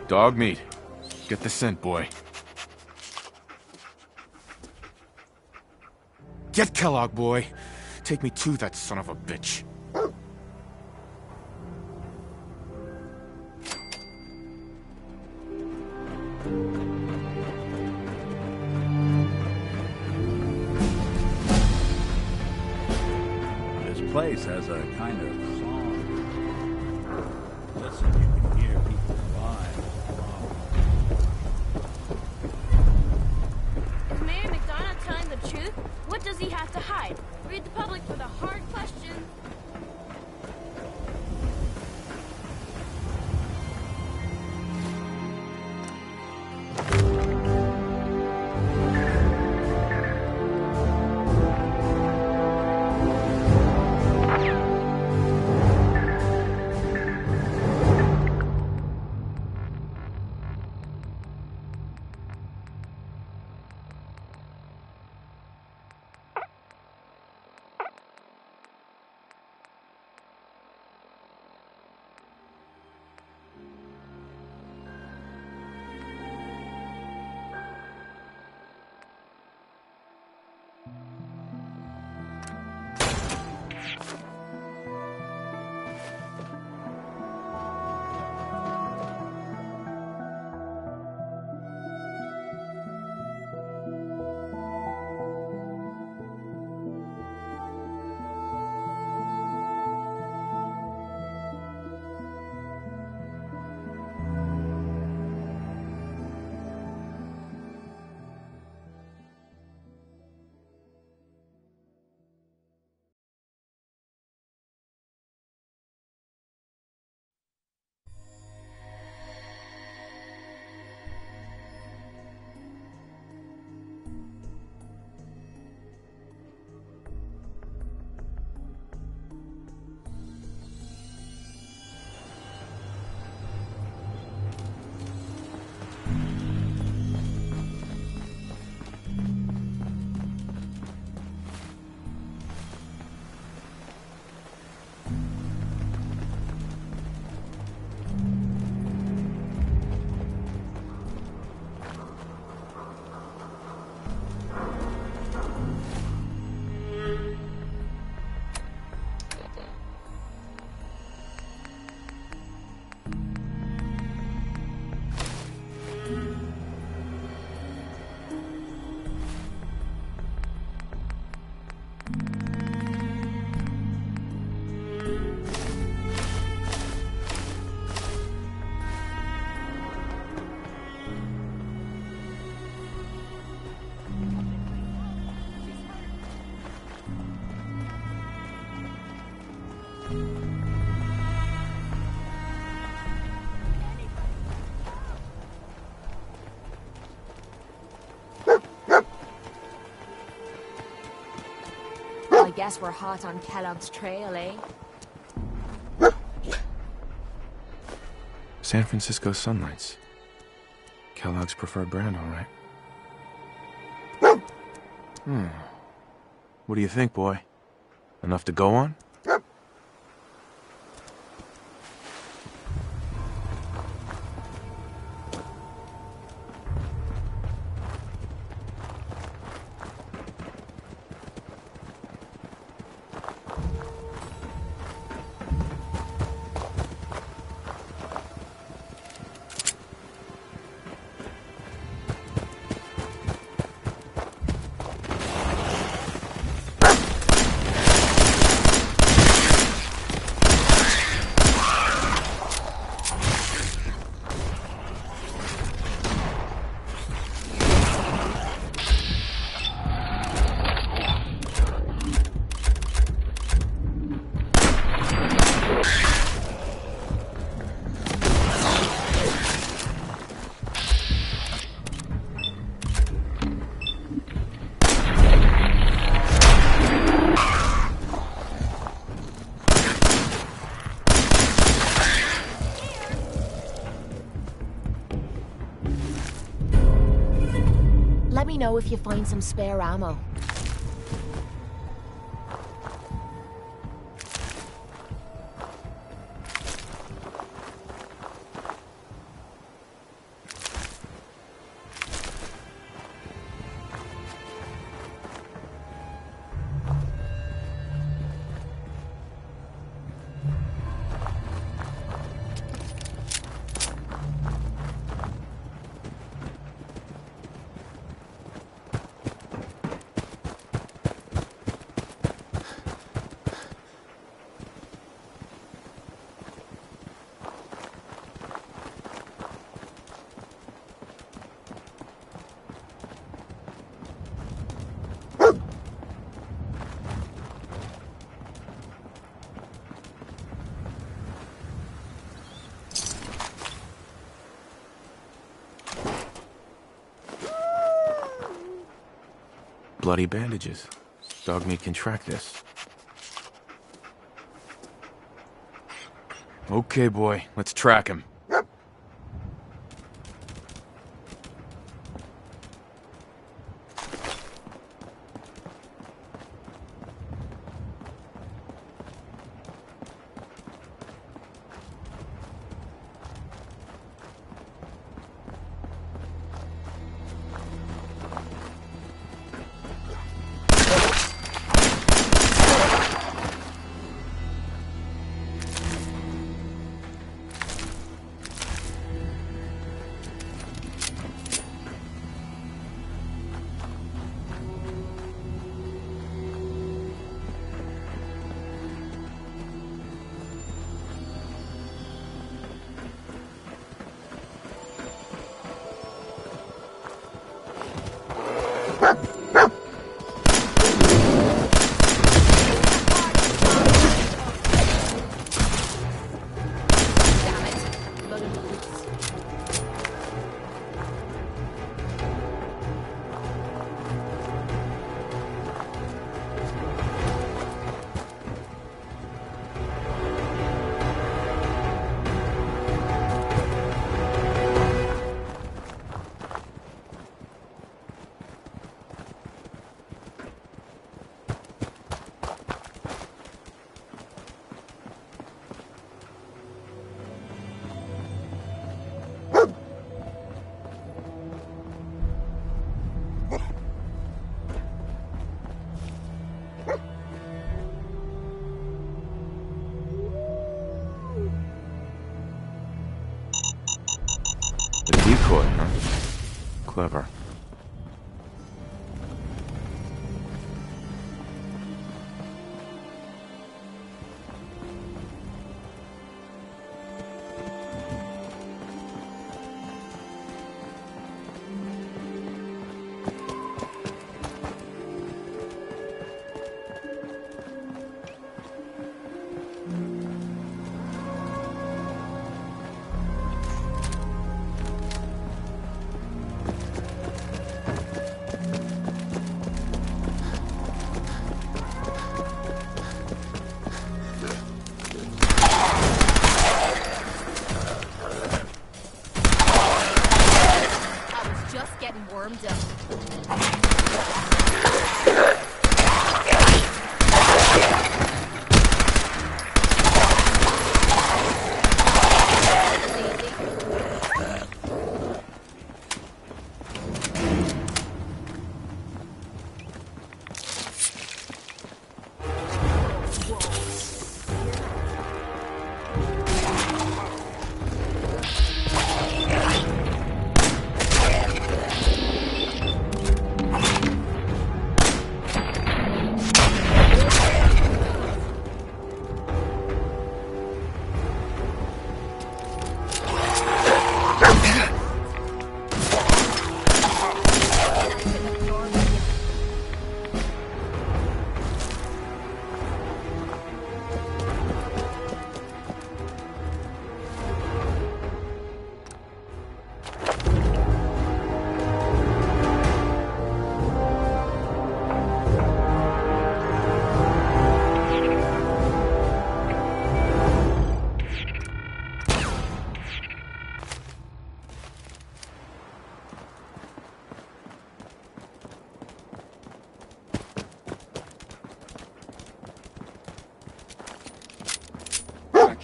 Dog meat. Get the scent, boy. Get Kellogg, boy. Take me to that son of a bitch. This place has a kind of song. Listen, you can hear people vibe. Is Mayor McDonough telling the truth? What does he have to hide? Read the public for the hard questions. I guess we're hot on Kellogg's trail, eh? San Francisco Sunlights. Kellogg's preferred brand, all right. What do you think, boy? Enough to go on? Let me know if you find some spare ammo. bloody bandages. Dog meat can track this. Okay, boy. Let's track him. A decoy, huh? Clever. Warmed up.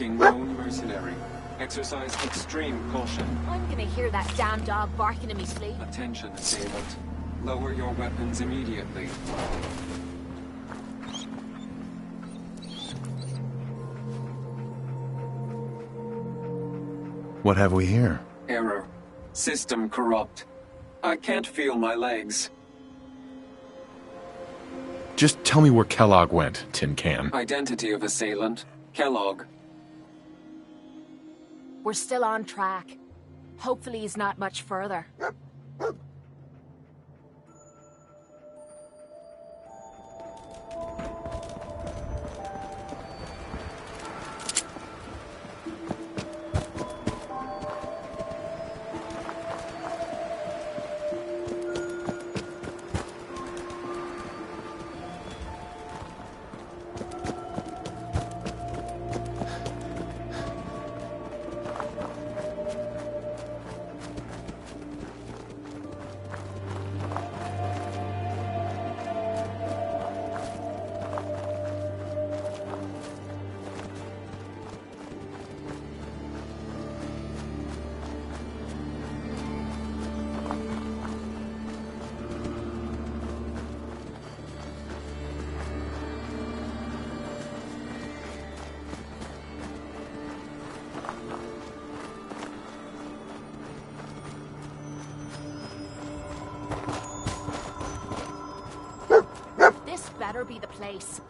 Known mercenary. Exercise extreme caution. I'm gonna hear that damn dog barking in me sleep. Attention, assailant. Lower your weapons immediately. What have we here? Error. System corrupt. I can't feel my legs. Just tell me where Kellogg went, Tin Can. Identity of assailant. Kellogg. We're still on track. Hopefully he's not much further. place.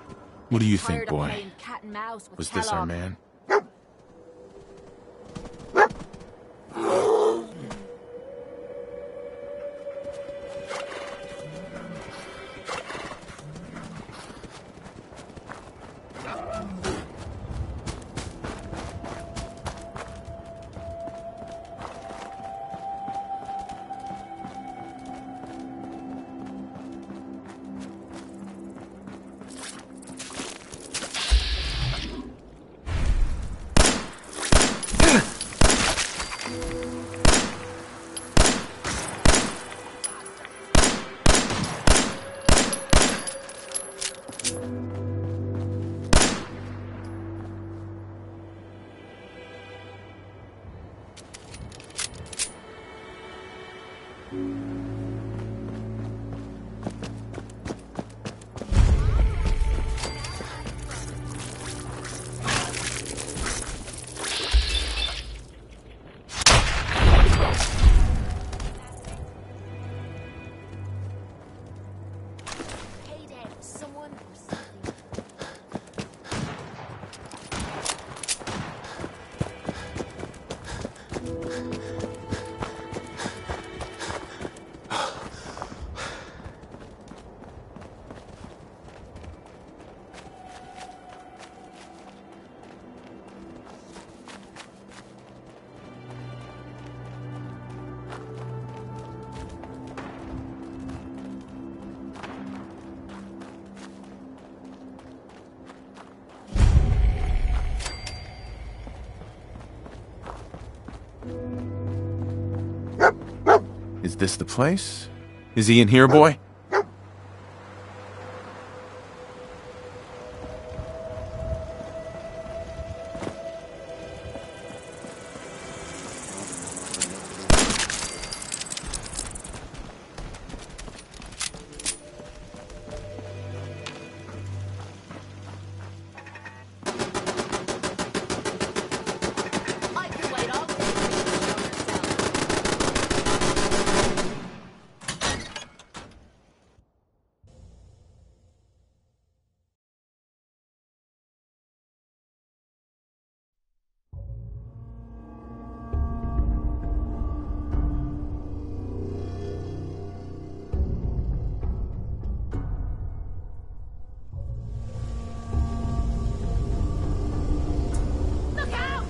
What do you Tired think, of boy? playing cat and mouse with Was this our Kellogg. man? Hey, Dad, someone or something. Is this the place? Is he in here, boy? I could wait all day to show yourself. Look out!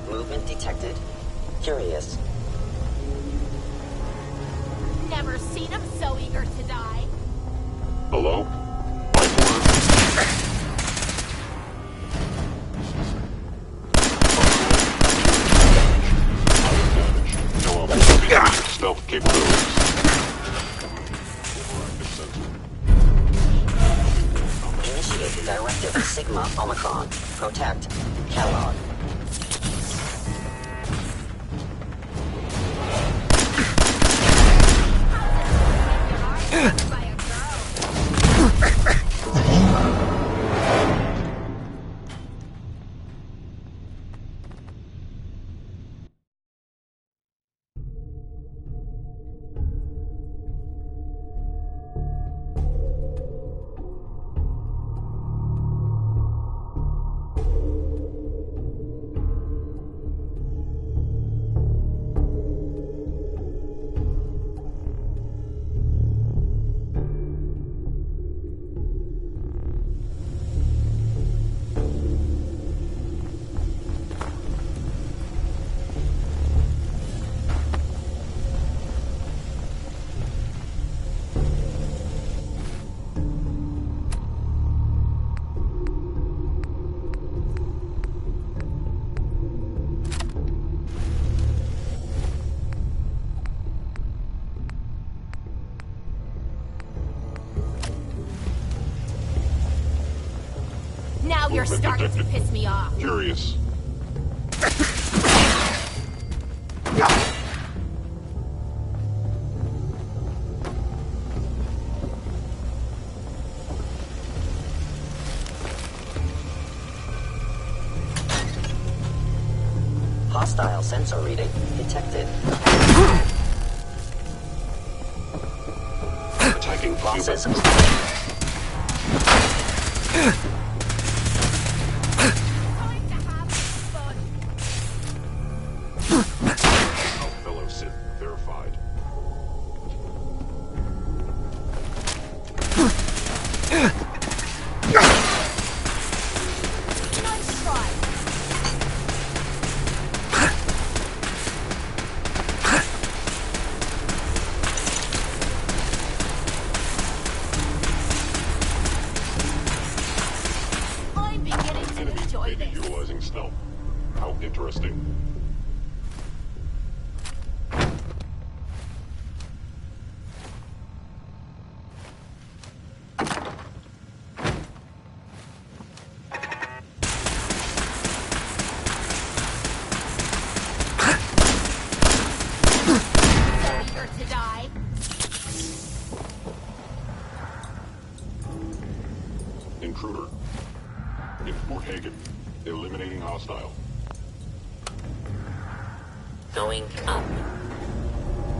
Movement detected. Curious. Never seen him so eager to die. Hello? No stealth capabilities. Initiated Directive Sigma Omicron. Protect Kellogg. By a girl. Now you're starting to piss me off. Curious. Hostile Hostile sensor reading detected. Attacking Losses. humans. Fellow Sith verified. Nice try. I'm beginning to Enemy enjoy maybe this. utilizing stealth. How interesting. So eager to die. Intruder. In Fort Hagen. Eliminating hostile. Going up.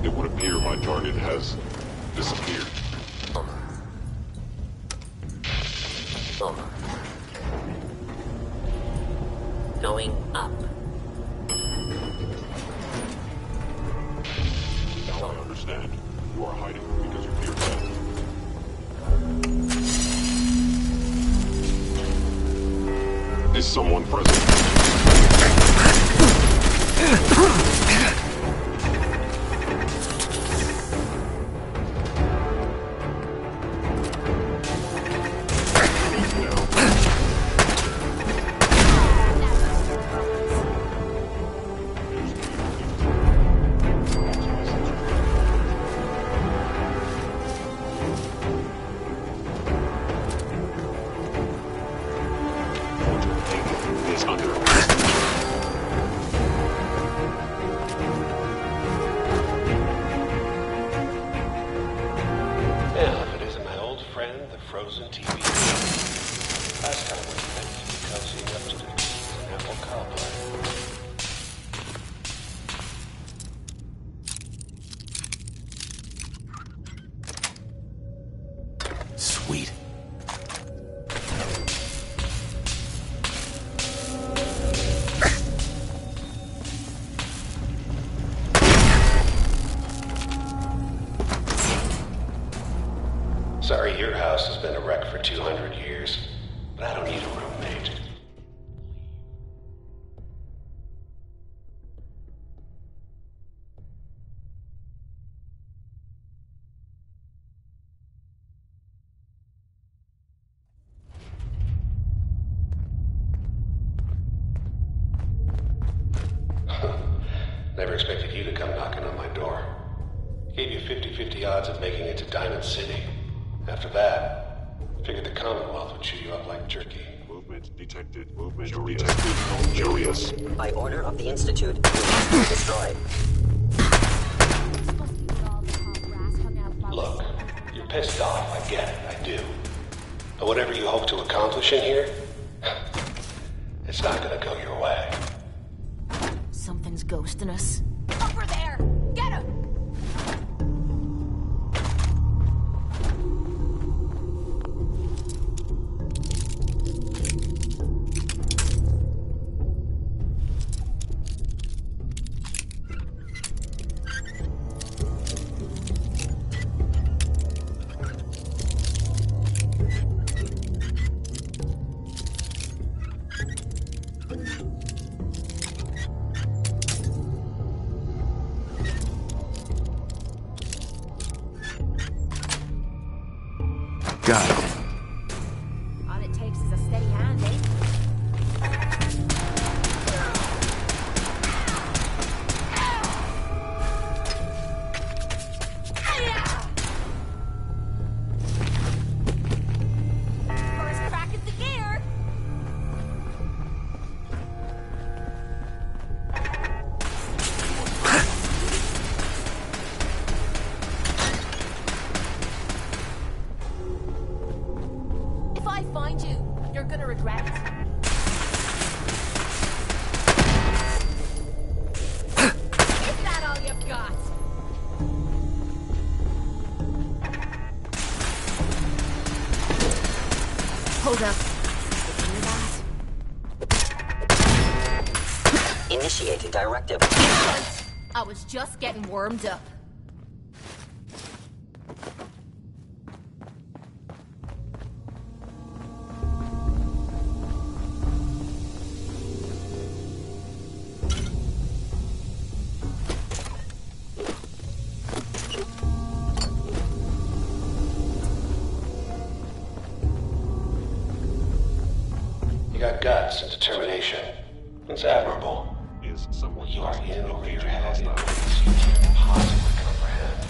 It would appear my target has disappeared. Going up. Now I understand. You are hiding because you fear death. Is someone present? Is under arrest. Well, if it isn't my old friend, the frozen TV. Last time we met, you cozied up to the cheese and apple cobbler. Sweet. Sorry, your house has been a wreck for 200 years, but I don't need a roommate. Never expected you to come knocking on my door. Gave you 50-50 odds of making it to Diamond City. After that, figured the Commonwealth would chew you up like jerky. Movement detected. Movement detected. Curious. By order of the Institute, you must be destroyed. Look, you're pissed off, I get it, I do. But whatever you hope to accomplish in here, it's not gonna go your way. Something's ghosting us. Over there! Get him! Got it. All it takes is a steady hand, eh? First crack at the gear! If I find you, you're gonna regret it. Hold up. Did you hear that? Initiating directive. I was just getting warmed up. You got guts and determination. It's admirable. Is someone You are in over your head in hostile? ways you can't possibly comprehend.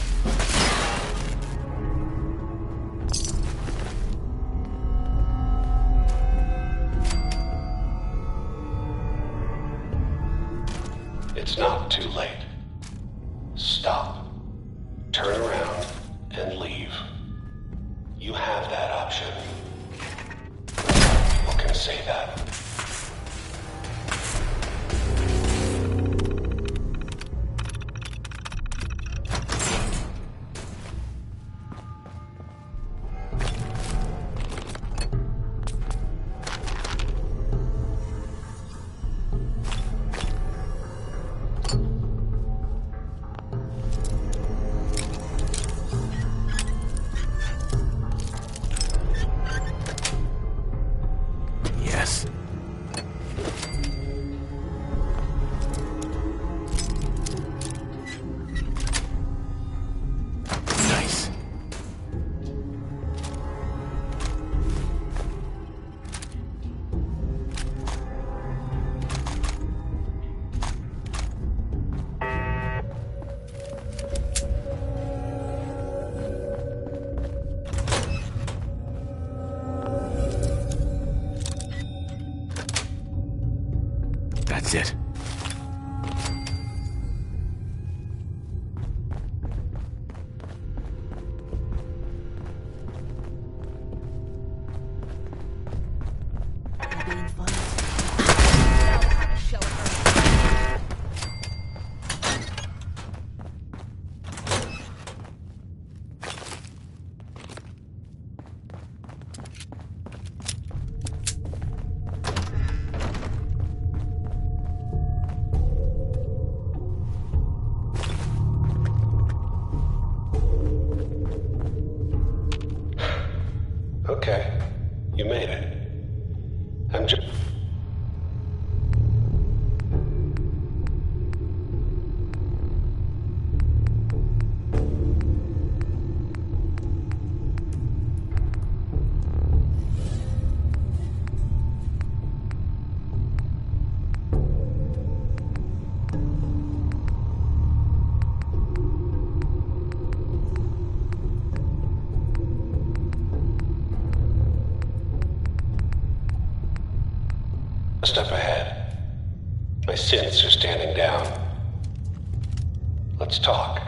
It's not too late. Stop. Turn around and leave. You have that option. People can say that. Yes. Nice. That's it. You're being funny. I'll have a show at her. Okay, you made it. I'm just... a step ahead. My synths are standing down. Let's talk.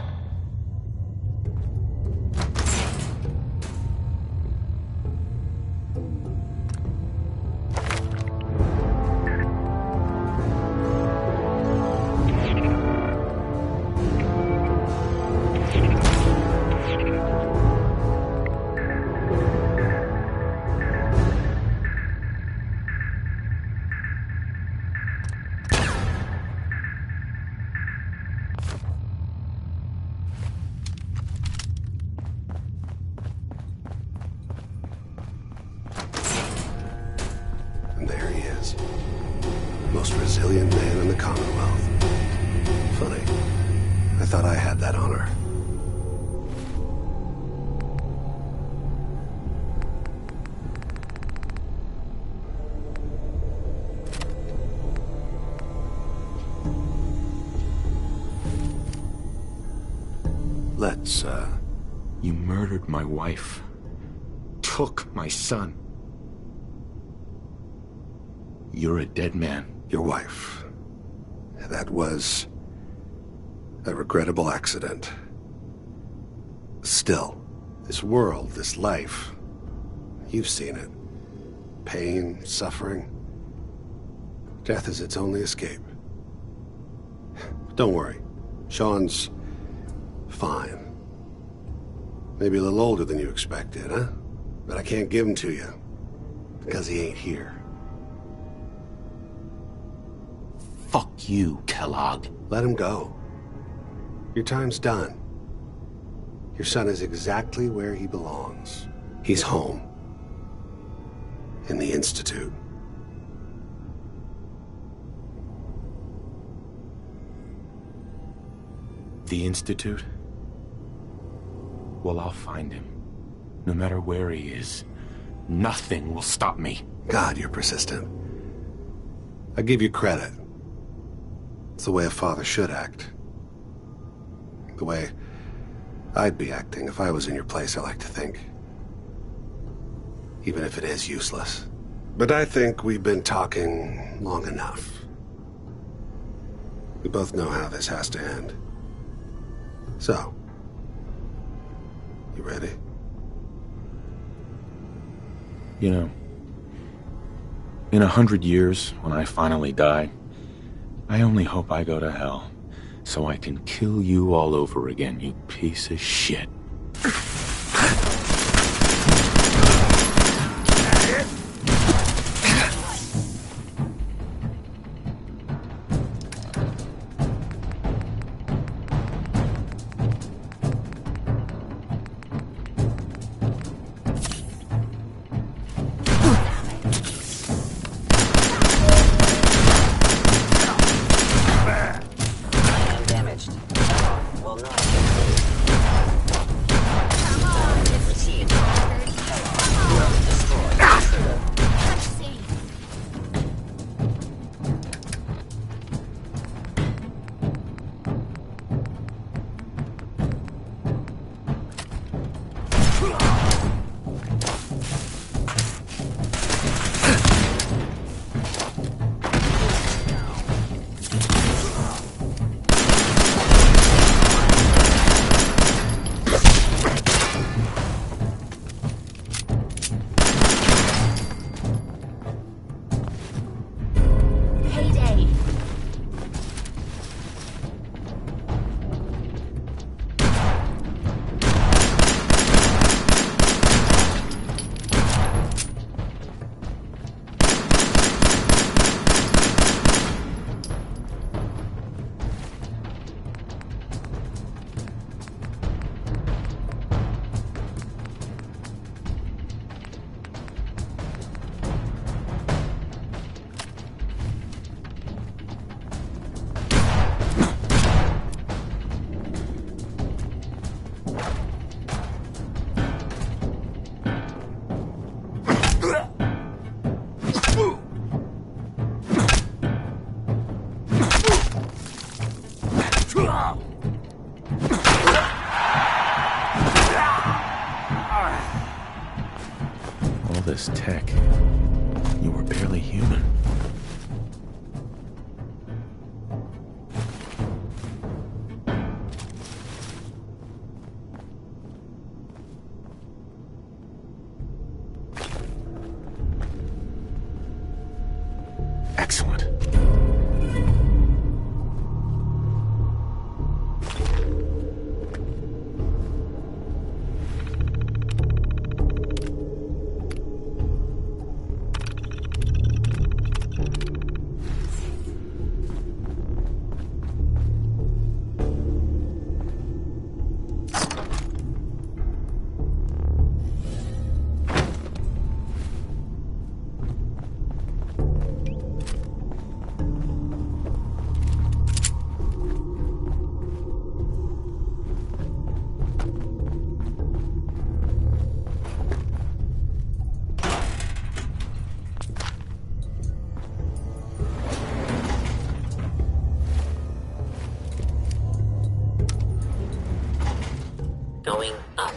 And there he is. Most resilient man in the Commonwealth. Funny. I thought I had that honor. Let's, You murdered my wife. Took my son. You're a dead man. Your wife. That was a regrettable accident. Still, this world, this life, you've seen it. Pain, suffering. Death is its only escape. Don't worry. Sean's fine. Maybe a little older than you expected, huh? But I can't give him to you. Because he ain't here. Fuck you, Kellogg. Let him go. Your time's done. Your son is exactly where he belongs. He's home. In the Institute. The Institute? Well, I'll find him. No matter where he is. Nothing will stop me. God, you're persistent. I give you credit. It's the way a father should act. The way I'd be acting if I was in your place, I like to think. Even if it is useless. But I think we've been talking long enough. We both know how this has to end. So, you ready? You know, in 100 years, when I finally die, I only hope I go to hell, so I can kill you all over again, you piece of shit. This tech, you were barely human. Excellent. Going up.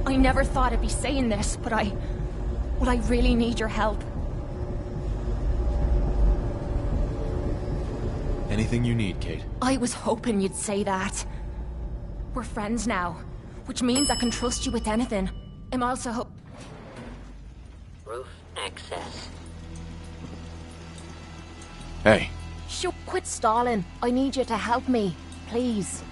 I never thought I'd be saying this, but I really need your help. Anything you need, Kate. I was hoping you'd say that. We're friends now, which means I can trust you with anything. I'm also Roof access. Hey, Quit stalling. I need you to help me. Please.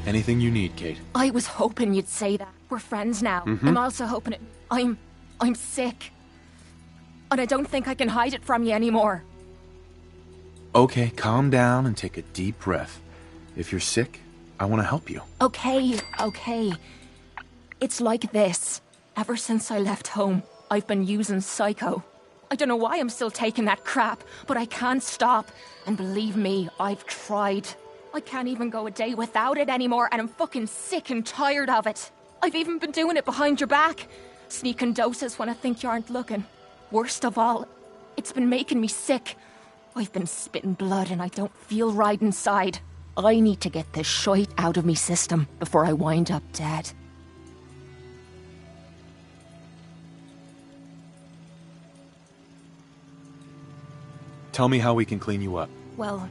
anything you need, Kate. I was hoping you'd say that. We're friends now. I'm also hoping it... I'm sick. And I don't think I can hide it from you anymore. Okay, calm down and take a deep breath. If you're sick, I want to help you. Okay. It's like this. Ever since I left home, I've been using Psycho. I don't know why I'm still taking that crap, but I can't stop. And believe me, I've tried. I can't even go a day without it anymore, and I'm fucking sick and tired of it. I've even been doing it behind your back. Sneaking doses when I think you aren't looking. Worst of all, it's been making me sick. I've been spitting blood and I don't feel right inside. I need to get this shite out of me system before I wind up dead. Tell me how we can clean you up. Well,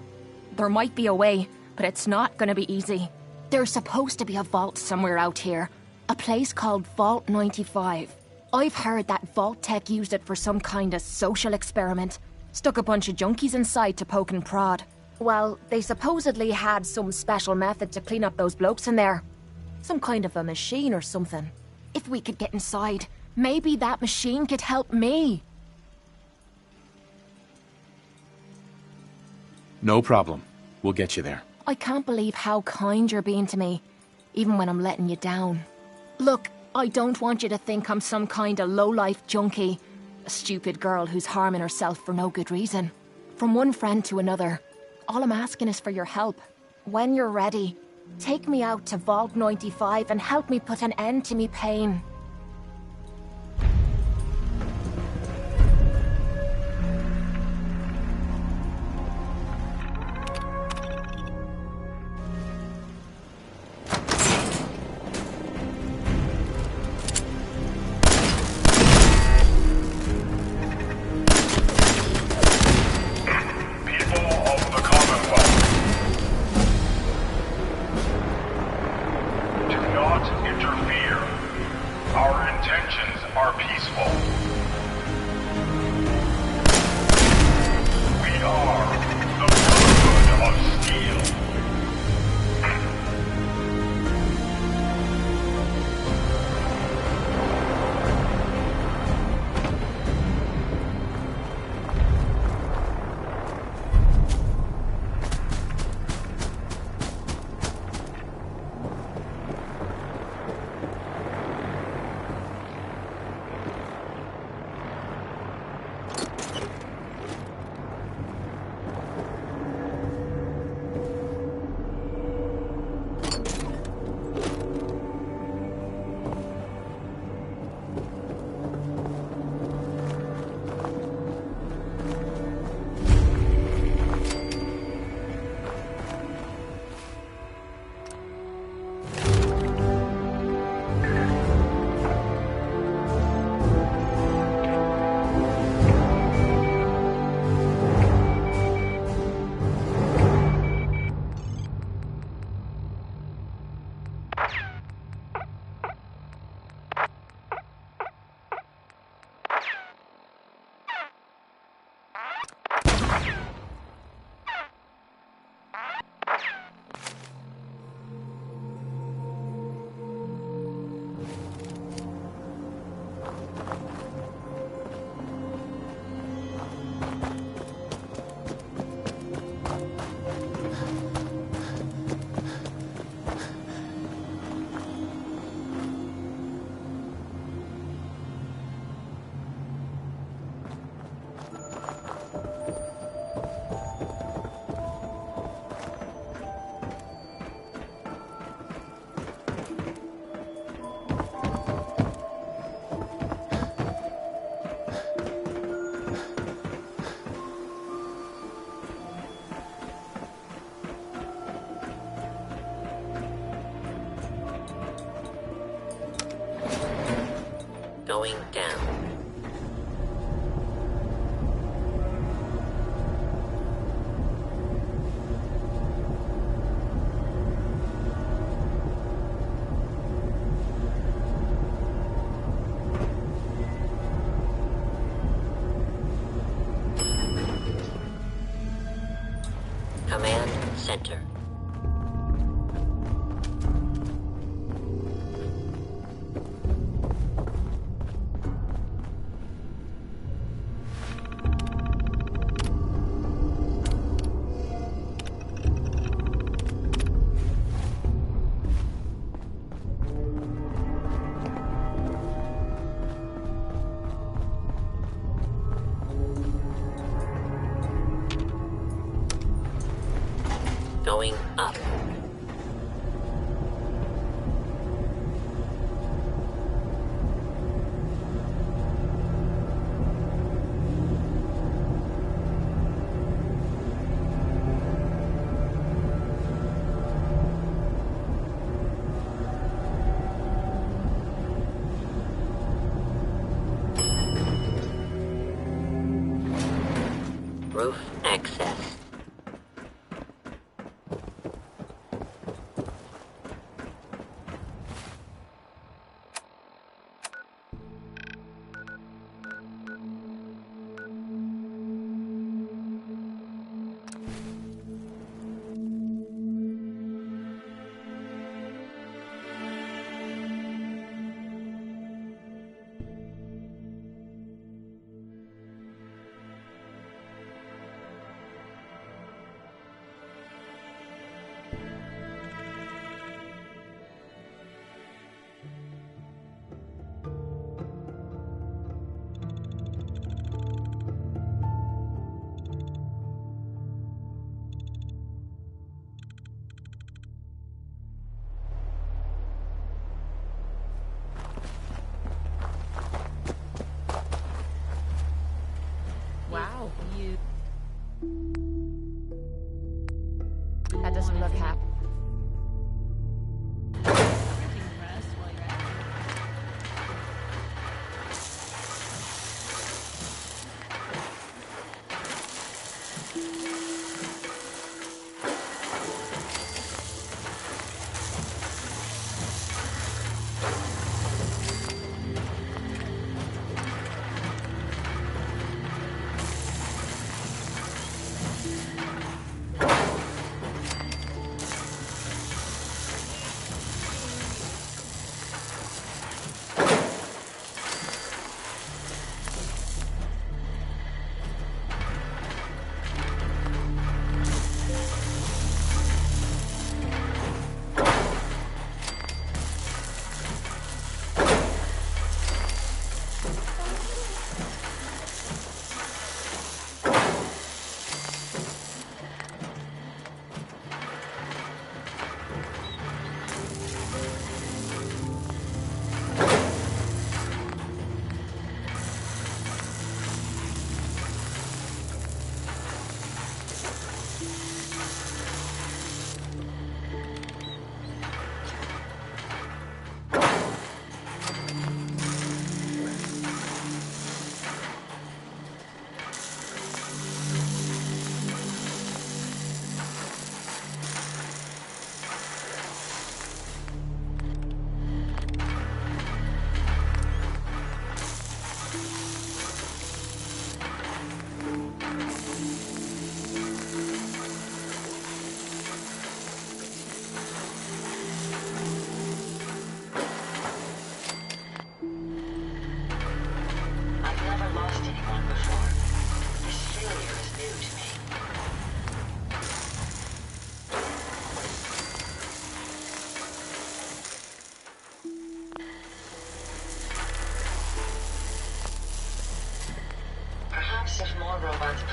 there might be a way, but it's not gonna be easy. There's supposed to be a vault somewhere out here. A place called Vault 95. I've heard that Vault Tech used it for some kind of social experiment. Stuck a bunch of junkies inside to poke and prod. Well, they supposedly had some special method to clean up those blokes in there. Some kind of a machine or something. If we could get inside, maybe that machine could help me. No problem. We'll get you there. I can't believe how kind you're being to me, even when I'm letting you down. Look, I don't want you to think I'm some kind of low-life junkie. A stupid girl who's harming herself for no good reason. From one friend to another, all I'm asking is for your help. When you're ready, take me out to Vault 95 and help me put an end to me pain. Going down.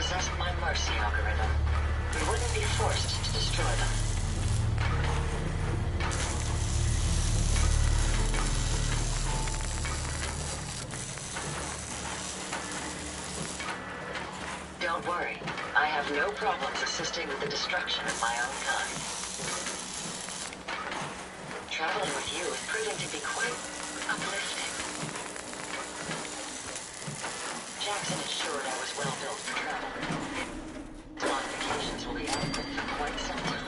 possessed my mercy algorithm, we wouldn't be forced to destroy them. Don't worry. I have no problems assisting with the destruction of my own kind. Traveling with you is proving to be quite uplifting. Jackson assured I was well built for travel. Modifications will be adequate for quite some time.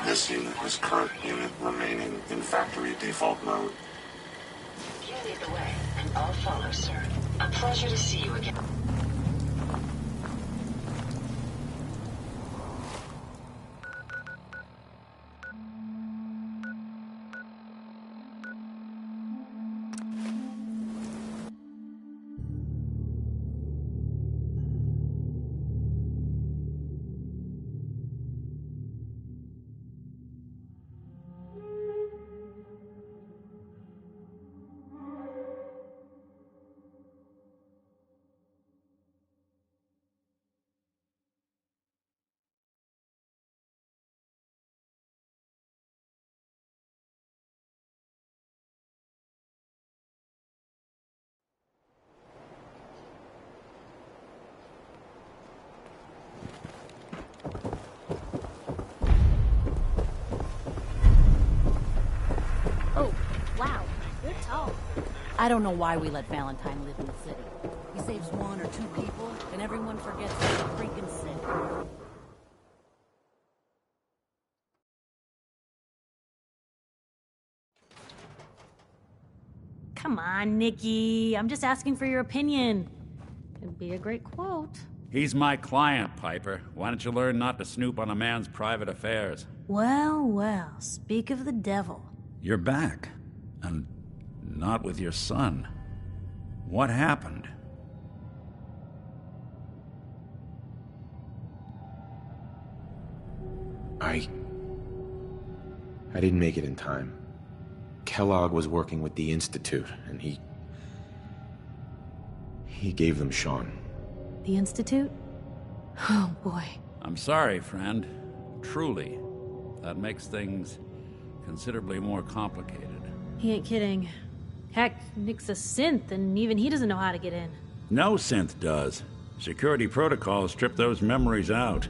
This unit is current unit remaining in factory default mode. You lead the way, and I'll follow, sir. A pleasure to see you again. I don't know why we let Valentine live in the city. He saves one or two people, and everyone forgets the freaking city. Come on, Nikki. I'm just asking for your opinion. It'd be a great quote. He's my client, Piper. Why don't you learn not to snoop on a man's private affairs? Well, well, speak of the devil. You're back. And not with your son. What happened? I didn't make it in time. Kellogg was working with the Institute, and he gave them Sean. The Institute? Oh, boy. I'm sorry, friend. Truly. That makes things considerably more complicated. He ain't kidding. Heck, Nick's a synth, and even he doesn't know how to get in. No synth does. Security protocols strip those memories out.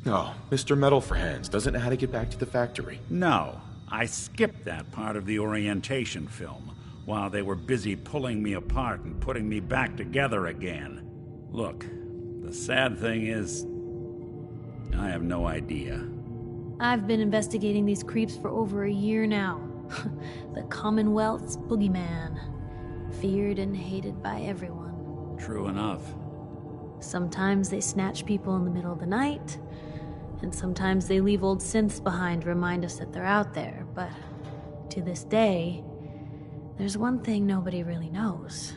Oh, Mr. Metal for Hands doesn't know how to get back to the factory. No, I skipped that part of the orientation film while they were busy pulling me apart and putting me back together again. Look, the sad thing is, I have no idea. I've been investigating these creeps for over a year now. The Commonwealth's boogeyman. Feared and hated by everyone. True enough. Sometimes they snatch people in the middle of the night, and sometimes they leave old synths behind to remind us that they're out there, but to this day, there's one thing nobody really knows.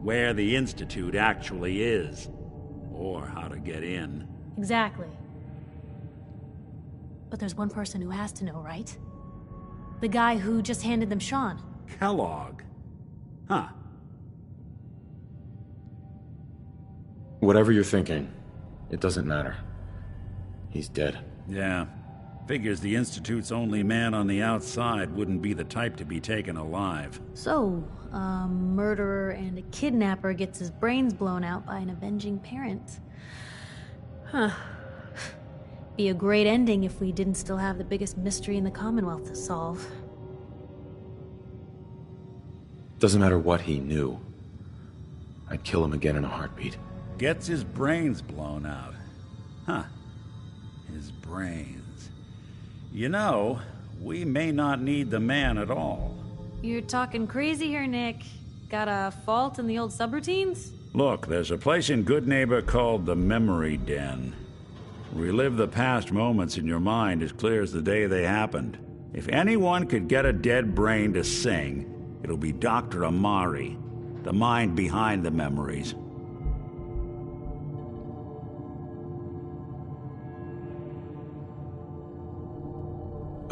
Where the Institute actually is. Or how to get in. Exactly. But there's one person who has to know, right? The guy who just handed them Sean. Kellogg? Huh. Whatever you're thinking, it doesn't matter. He's dead. Yeah. Figures the Institute's only man on the outside wouldn't be the type to be taken alive. So, a murderer and a kidnapper gets his brains blown out by an avenging parent. Huh. Be a great ending if we didn't still have the biggest mystery in the Commonwealth to solve. Doesn't matter what he knew. I'd kill him again in a heartbeat. Gets his brains blown out. Huh. His brains. You know, we may not need the man at all. You're talking crazy here, Nick. Got a fault in the old subroutines? Look, there's a place in Good Neighbor called the Memory Den. Relive the past moments in your mind as clear as the day they happened. If anyone could get a dead brain to sing, it'll be Dr. Amari, the mind behind the memories.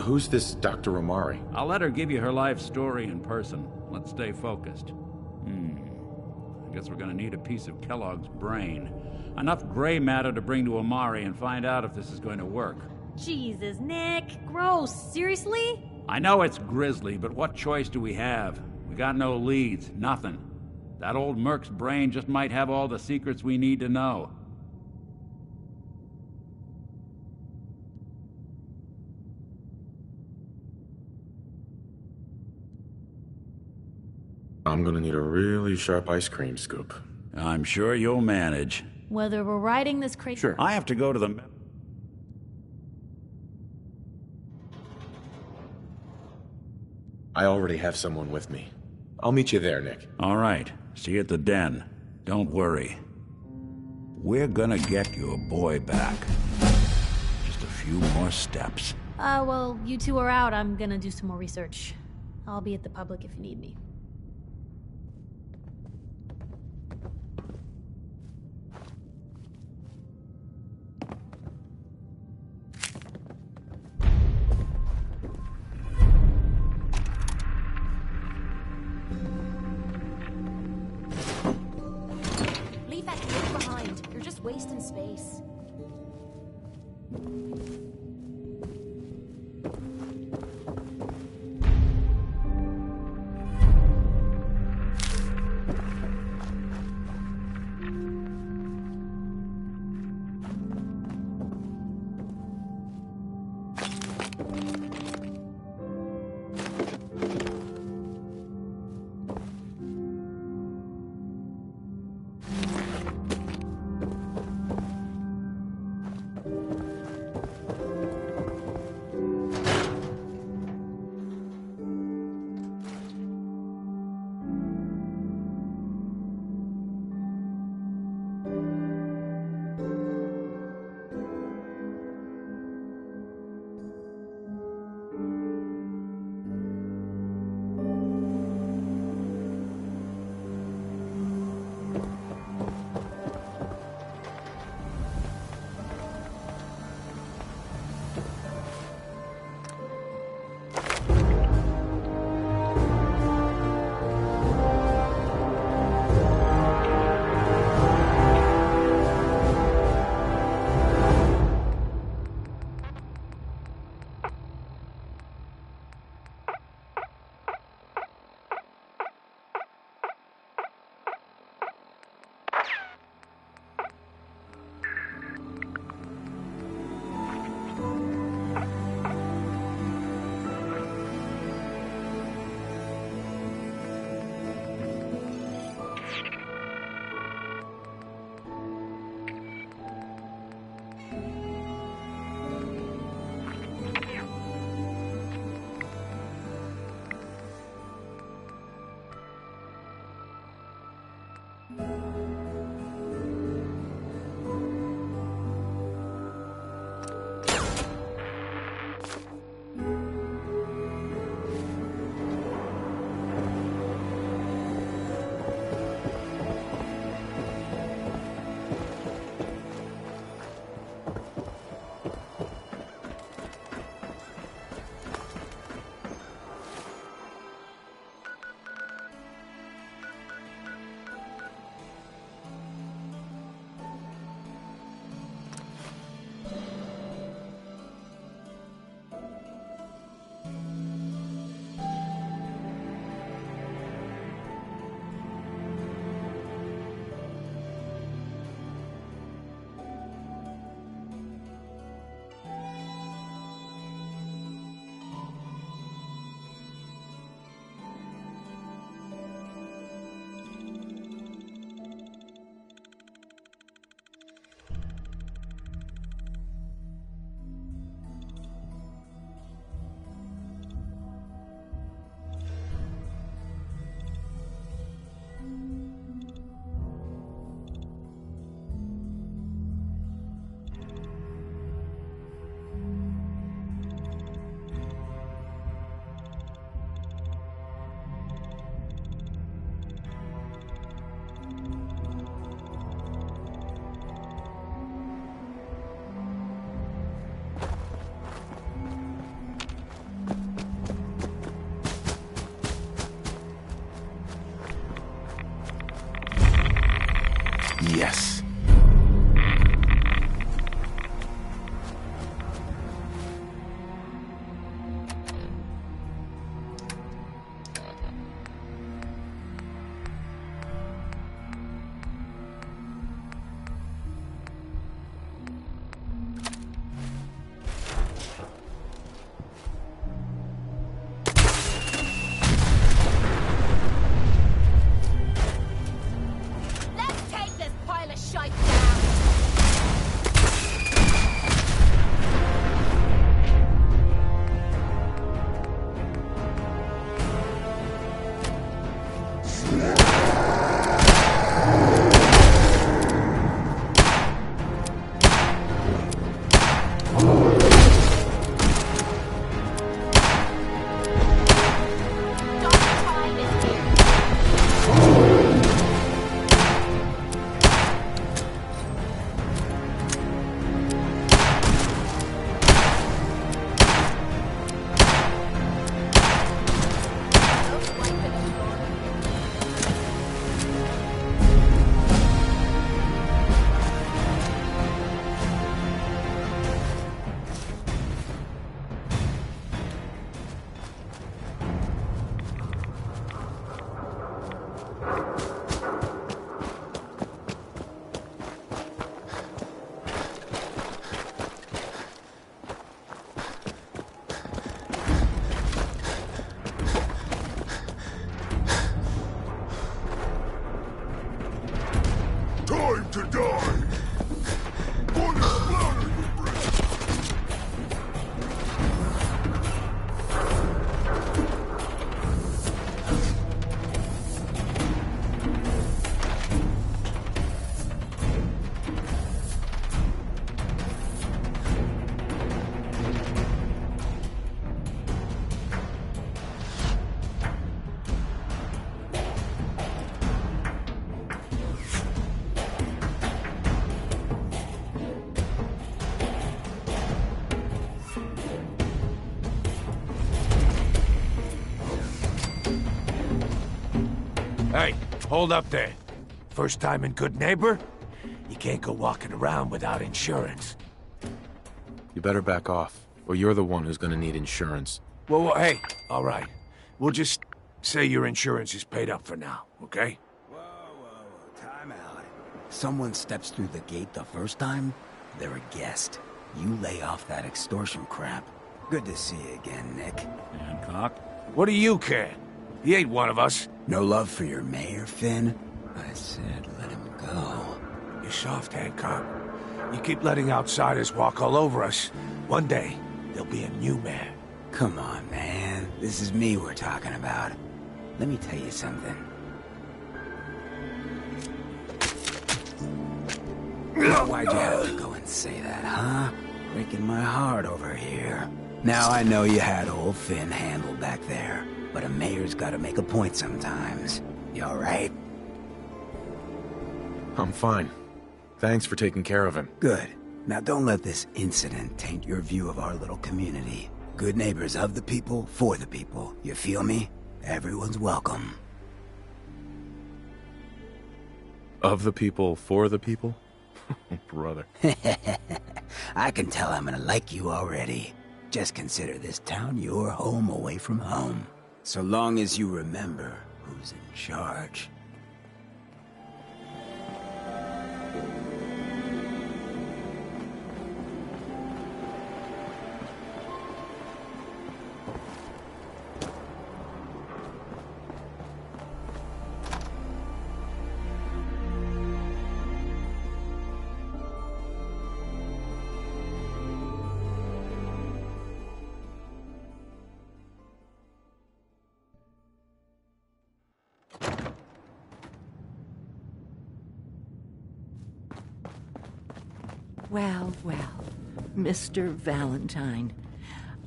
Who's this Dr. Amari? I'll let her give you her life story in person. Let's stay focused. I guess we're gonna need a piece of Kellogg's brain. Enough gray matter to bring to Amari and find out if this is going to work. Jesus, Nick. Gross. Seriously? I know it's grisly, but what choice do we have? We got no leads, nothing. That old Merc's brain just might have all the secrets we need to know. I'm gonna need a really sharp ice cream scoop. I'm sure you'll manage. Whether we're riding this crazy... Sure. I have to go to the... I already have someone with me. I'll meet you there, Nick. All right. See you at the den. Don't worry. We're gonna get your boy back. Just a few more steps. Well, you two are out. I'm gonna do some more research. I'll be at the public if you need me. Leave that kid behind. You're just wasting space. Yes. Let's take this pile of shite down. Dr. Time is here. Time to die! What is splatter you bring? Hey, hold up there. First time in Good Neighbor? You can't go walking around without insurance. You better back off, or you're the one who's gonna need insurance. Well, hey, all right. We'll just say your insurance is paid up for now, okay? Time out. Someone steps through the gate the first time, they're a guest. You lay off that extortion crap. Good to see you again, Nick. Hancock? What do you care? He ain't one of us. No love for your mayor, Finn? I said let him go. You're soft, Hancock. You keep letting outsiders walk all over us. One day, there'll be a new mayor. Come on, man. This is me we're talking about. Let me tell you something. Why'd you have to go and say that, huh? Breaking my heart over here. Now I know you had old Finn handled back there, but a mayor's gotta make a point sometimes. You alright? I'm fine. Thanks for taking care of him. Good. Now don't let this incident taint your view of our little community. Good neighbors of the people, for the people. You feel me? Everyone's welcome. Of the people, for the people? Brother. I can tell I'm gonna like you already. Just consider this town your home away from home. So long as you remember who's in charge. Well, well, Mr. Valentine.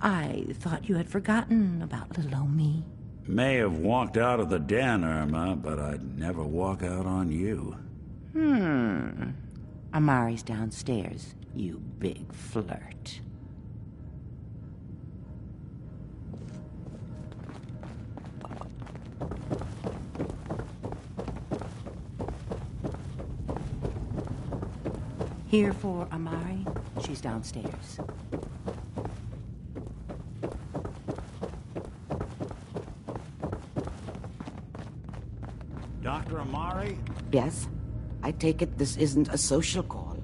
I thought you had forgotten about little old me. May have walked out of the den, Irma, but I'd never walk out on you. Amari's downstairs, you big flirt. Here for Amari? She's downstairs. Dr. Amari? Yes? I take it this isn't a social call.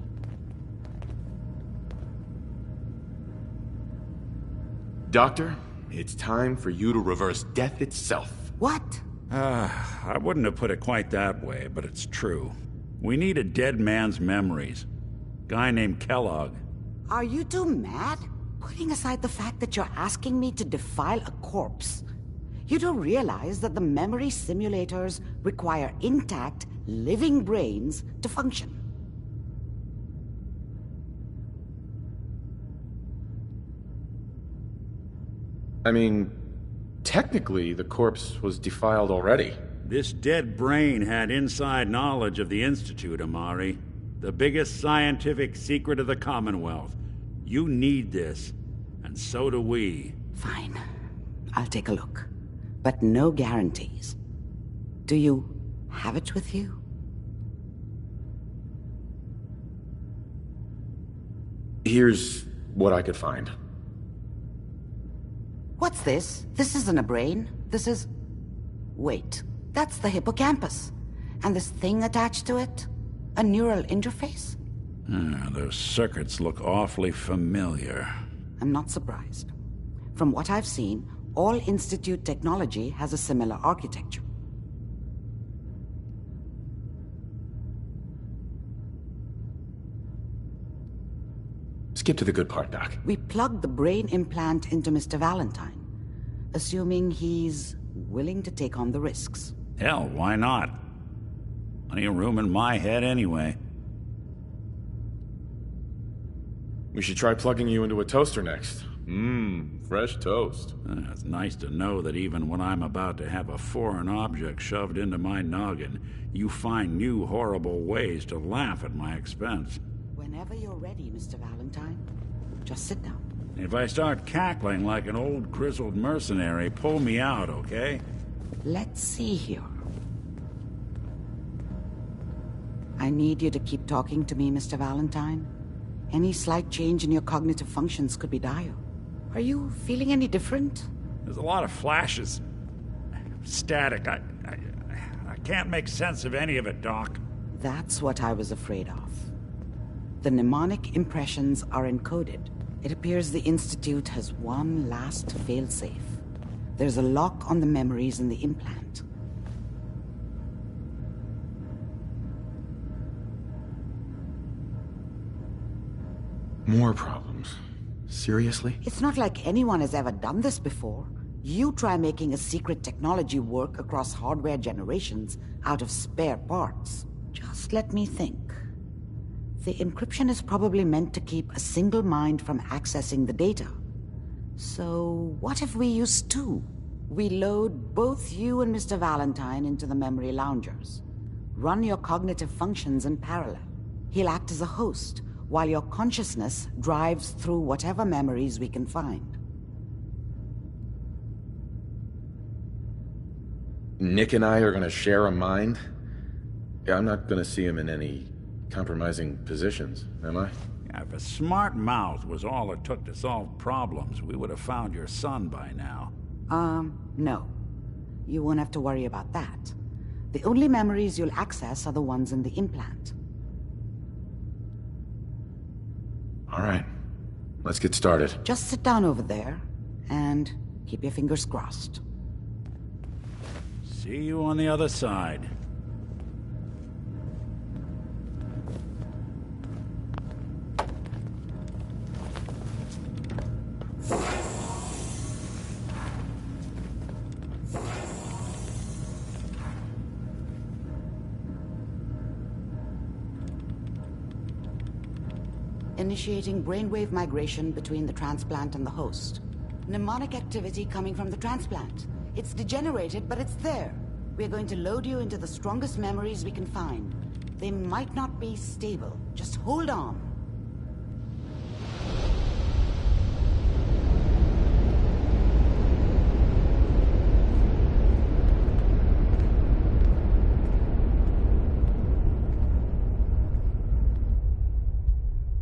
Doctor, it's time for you to reverse death itself. What? I wouldn't have put it quite that way, but it's true. We need a dead man's memories. Guy named Kellogg. Are you two mad? Putting aside the fact that you're asking me to defile a corpse, you don't realize that the memory simulators require intact, living brains to function. I mean, technically, the corpse was defiled already. This dead brain had inside knowledge of the Institute, Amari. The biggest scientific secret of the Commonwealth. You need this, and so do we. Fine. I'll take a look. But no guarantees. Do you have it with you? Here's what I could find. What's this? This isn't a brain. This is... Wait. That's the hippocampus. And this thing attached to it? A neural interface? Those circuits look awfully familiar. I'm not surprised. From what I've seen, all Institute technology has a similar architecture. Skip to the good part, Doc. We plugged the brain implant into Mr. Valentine, assuming he's willing to take on the risks. Hell, why not? Plenty of room in my head anyway. We should try plugging you into a toaster next. Fresh toast. It's nice to know that even when I'm about to have a foreign object shoved into my noggin, you find new horrible ways to laugh at my expense. Whenever you're ready, Mr. Valentine, just sit down. If I start cackling like an old grizzled mercenary, pull me out, okay? Let's see here. I need you to keep talking to me, Mr. Valentine. Any slight change in your cognitive functions could be dire. Are you feeling any different? There's a lot of flashes. Static. I can't make sense of any of it, Doc. That's what I was afraid of. The mnemonic impressions are encoded. It appears the Institute has one last failsafe. There's a lock on the memories in the implant. More problems. Seriously? It's not like anyone has ever done this before. You try making a secret technology work across hardware generations out of spare parts. Just let me think. The encryption is probably meant to keep a single mind from accessing the data. So what if we use two? We load both you and Mr. Valentine into the memory loungers. Run your cognitive functions in parallel. He'll act as a host, while your consciousness drives through whatever memories we can find. Nick and I are gonna share a mind? I'm not gonna see him in any compromising positions, am I? If a smart mouth was all it took to solve problems, we would have found your son by now. No. You won't have to worry about that. The only memories you'll access are the ones in the implant. All right. Let's get started. Just sit down over there, and keep your fingers crossed. See you on the other side. Initiating brainwave migration between the transplant and the host. Mnemonic activity coming from the transplant. It's degenerated, but it's there. We're going to load you into the strongest memories we can find. They might not be stable. Just hold on.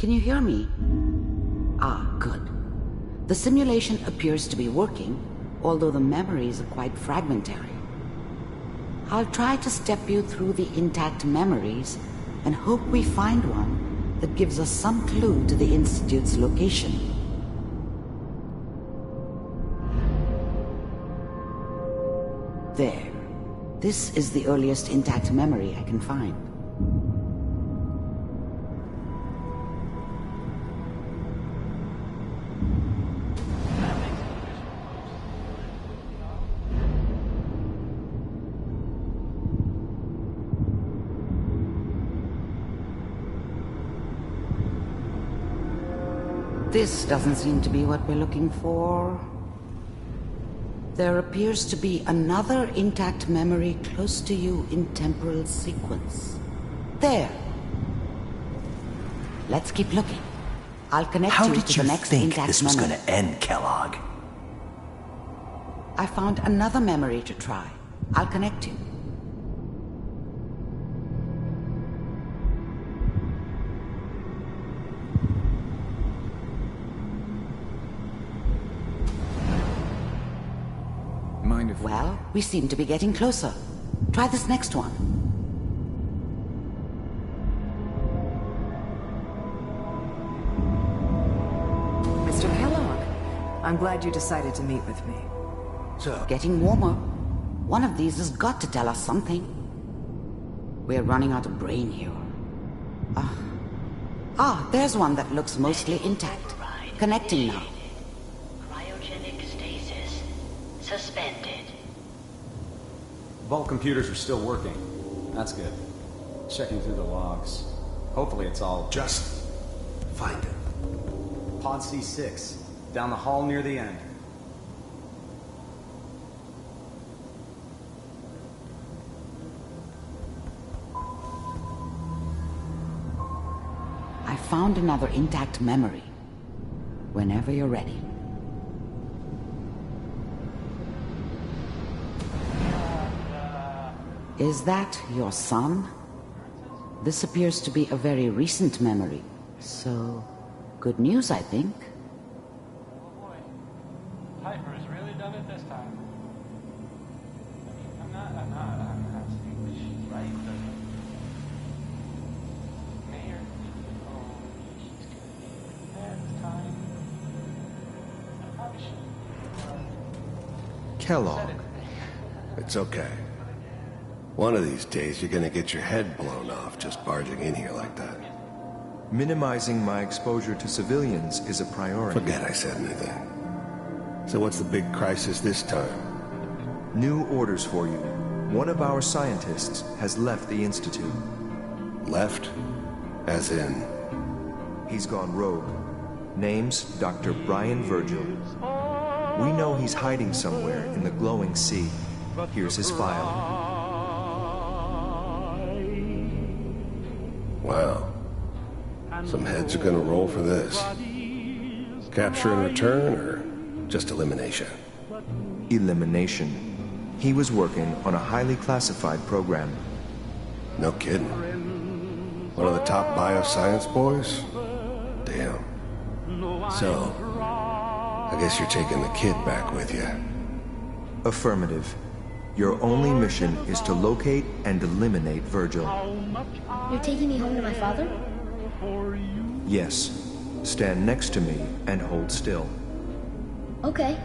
Can you hear me? Ah, good. The simulation appears to be working, although the memories are quite fragmentary. I'll try to step you through the intact memories and hope we find one that gives us some clue to the Institute's location. There. This is the earliest intact memory I can find. This doesn't seem to be what we're looking for. There appears to be another intact memory close to you in temporal sequence. There. Let's keep looking. I'll connect you to the next intact memory. How did you think this was going to end, Kellogg? I found another memory to try. I'll connect you. Well, we seem to be getting closer. Try this next one. Mr. Kellogg, I'm glad you decided to meet with me. So, getting warmer. One of these has got to tell us something. We're running out of brain here. There's one that looks mostly intact. Connecting now. Cryogenic stasis. Suspended. Vault computers are still working. That's good. Checking through the logs. Hopefully it's all... Just find it. Pod C6. Down the hall near the end. I found another intact memory. Whenever you're ready. Is that your son? This appears to be a very recent memory. So, good news, I think. Oh boy. Piper has really done it this time. I'm not saying that she's right, but... Mayor... Oh, she's gonna be there this time. I probably should... Kellogg. It's okay. One of these days, you're gonna get your head blown off just barging in here like that. Minimizing my exposure to civilians is a priority. Forget I said anything. So what's the big crisis this time? New orders for you. One of our scientists has left the Institute. Left? As in? He's gone rogue. Name's Dr. Brian Virgil. We know he's hiding somewhere in the glowing sea. Here's his file. Wow. Some heads are gonna roll for this. Capture and return, or just elimination? Elimination. He was working on a highly classified program. No kidding. One of the top bioscience boys? Damn. So, I guess you're taking the kid back with you. Affirmative. Your only mission is to locate and eliminate Virgil. You're taking me home to my father? Yes. Stand next to me and hold still. Okay.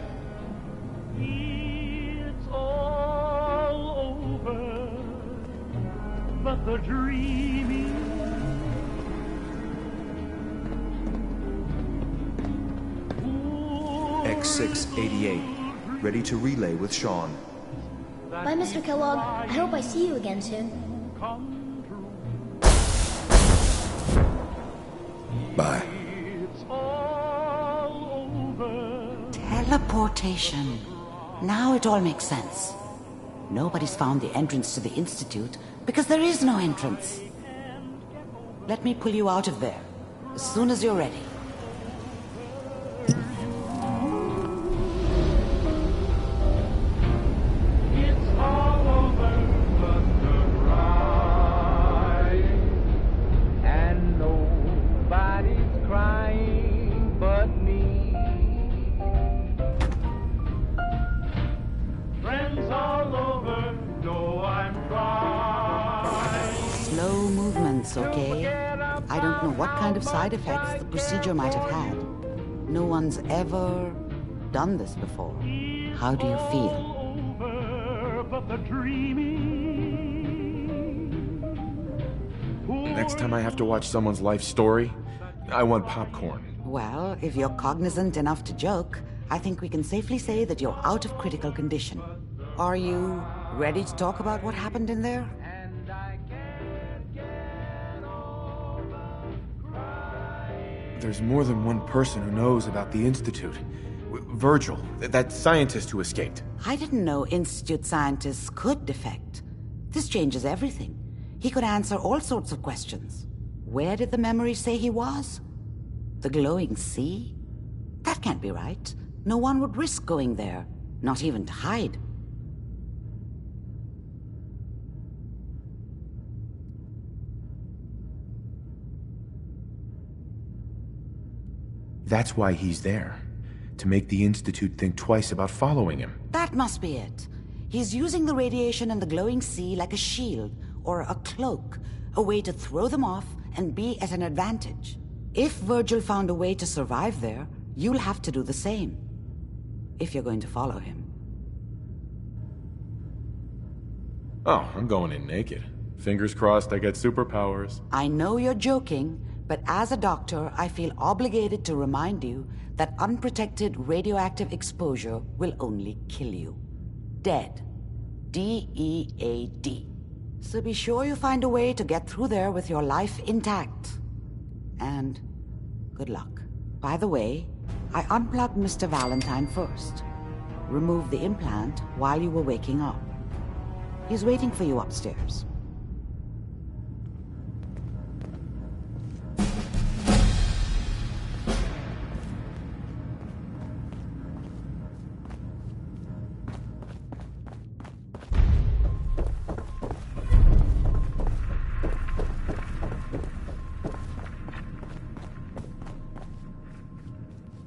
It's all over, but the dreaming... X688. Ready to relay with Sean. Bye, Mr. Kellogg. I hope I see you again soon. Bye. Teleportation. Now it all makes sense. Nobody's found the entrance to the Institute because there is no entrance. Let me pull you out of there as soon as you're ready. And nobody I don't know what kind of side effects the procedure might have had. No one's ever done this before. How do you feel? Next time I have to watch someone's life story, I want popcorn. Well, if you're cognizant enough to joke, I think we can safely say that you're out of critical condition. Are you ready to talk about what happened in there? There's more than one person who knows about the Institute. Virgil, that scientist who escaped. I didn't know Institute scientists could defect. This changes everything. He could answer all sorts of questions. Where did the memory say he was? The glowing sea? That can't be right. No one would risk going there, not even to hide. That's why he's there. To make the Institute think twice about following him. That must be it. He's using the radiation and the glowing sea like a shield or a cloak, a way to throw them off and be at an advantage. If Virgil found a way to survive there, you'll have to do the same. If you're going to follow him. Oh, I'm going in naked. Fingers crossed I get superpowers. I know you're joking, but as a doctor, I feel obligated to remind you that unprotected radioactive exposure will only kill you. Dead. D-E-A-D. So be sure you find a way to get through there with your life intact. And good luck. By the way, I unplugged Mr. Valentine first. Removed the implant while you were waking up. He's waiting for you upstairs.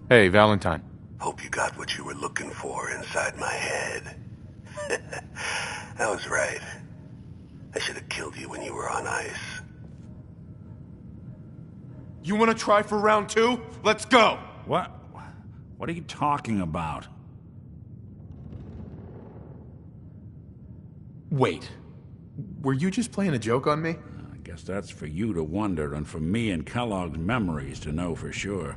Hey, Valentine. Hope you got what you were looking for inside my head. I was right. I should have killed you when you were on ice. You want to try for round 2? Let's go! What? What are you talking about? Wait. Were you just playing a joke on me? I guess that's for you to wonder, and for me and Kellogg's memories to know for sure.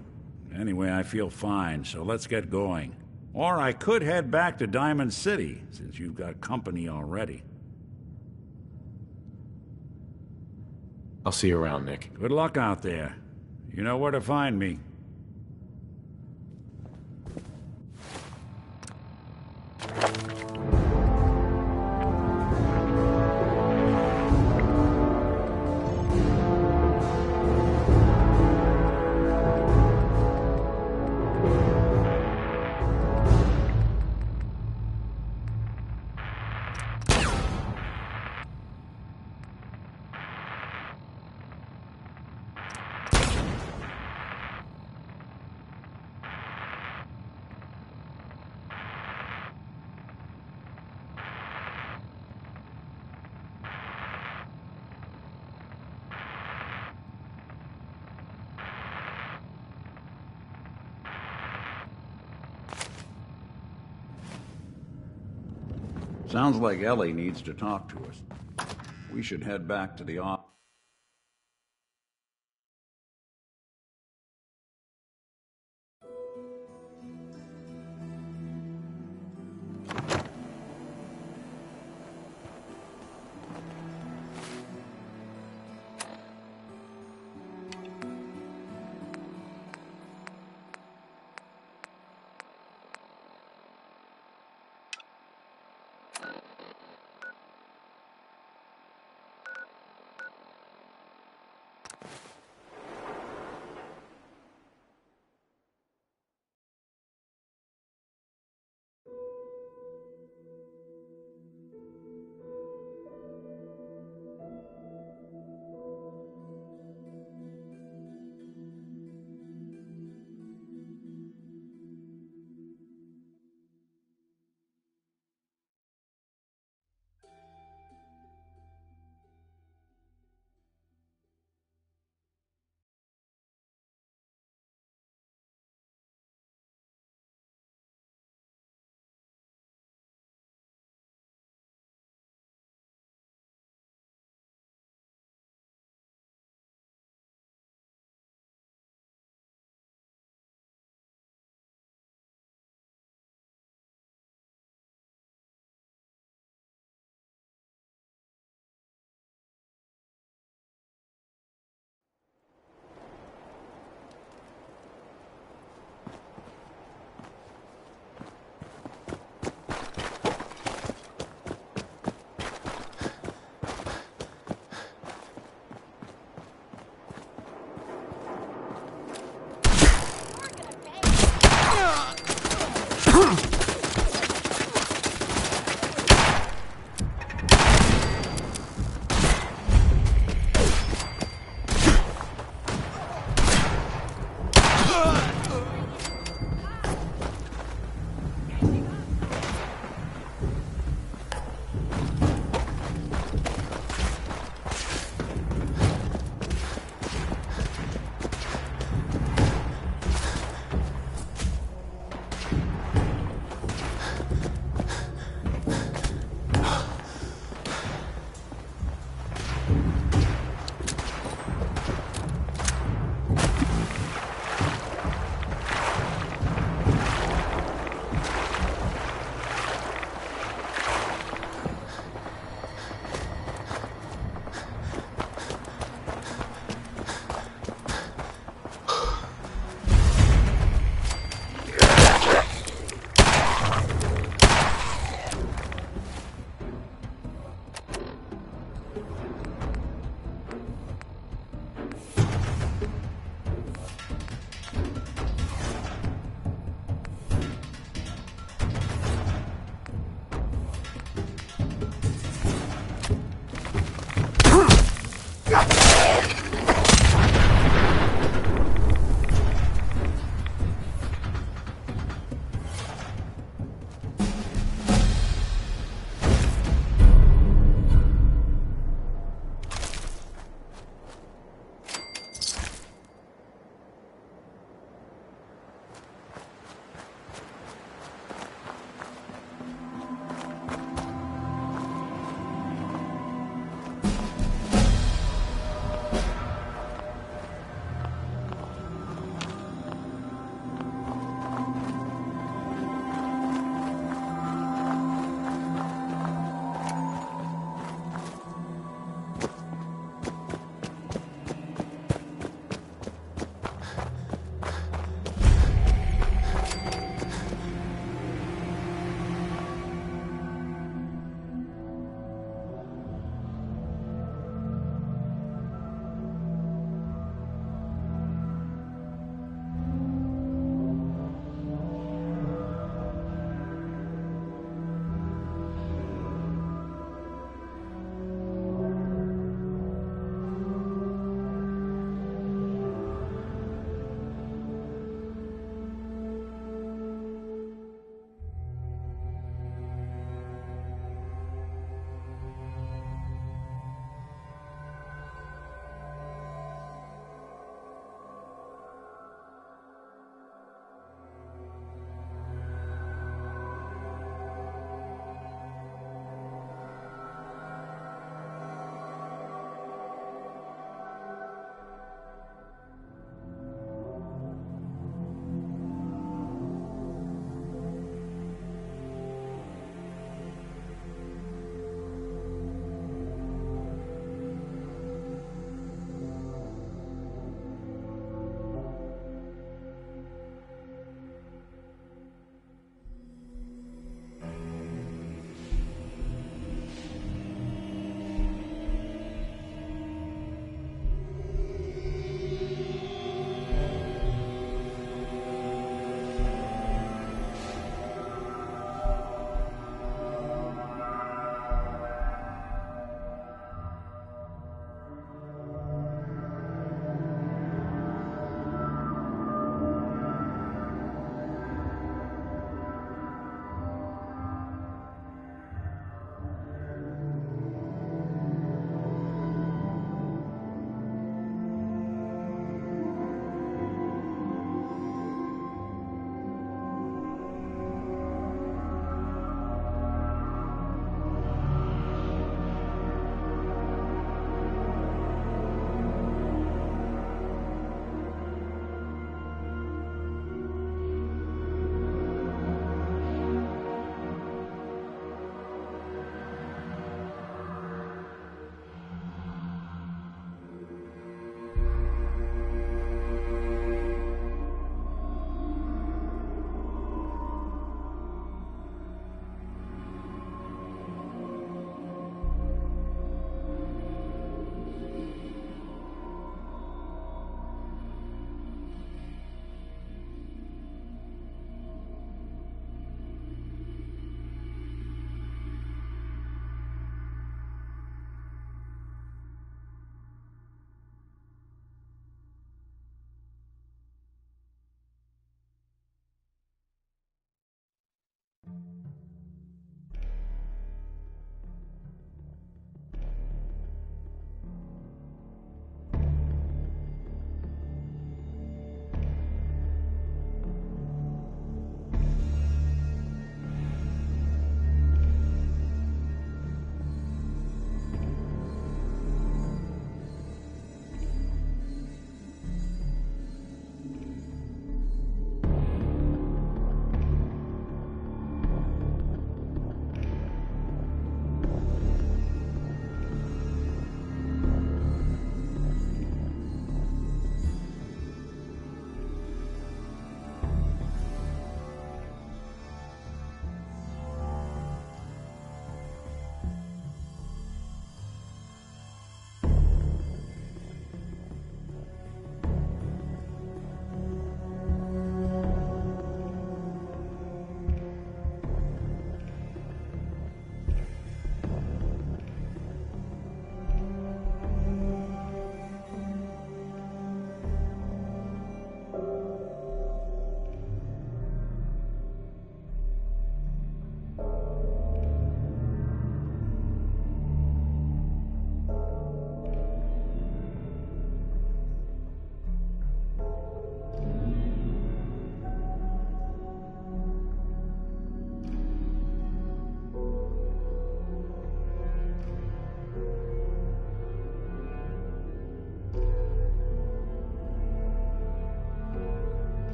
Anyway, I feel fine, so let's get going. Or I could head back to Diamond City, since you've got company already. I'll see you around, Nick. Good luck out there. You know where to find me. Sounds like Ellie needs to talk to us. We should head back to the office.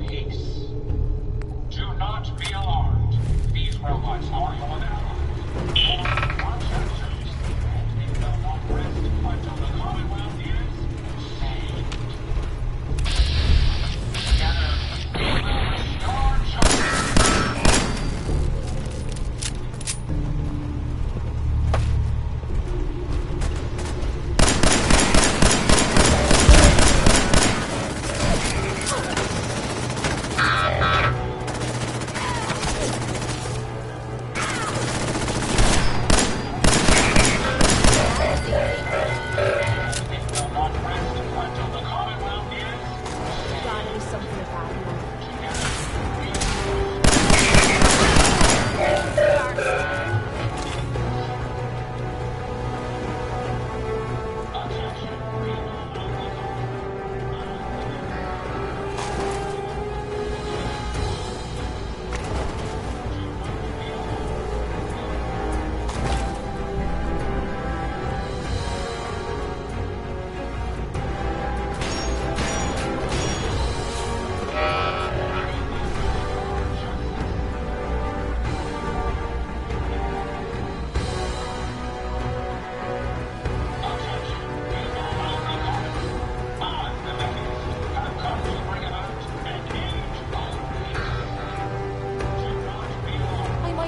peace. Do not be alarmed. These robots are your allies. Watch your troops, and they will not rest until the Commonwealth is saved. Together, we will restore justice.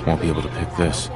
Won't be able to pick this.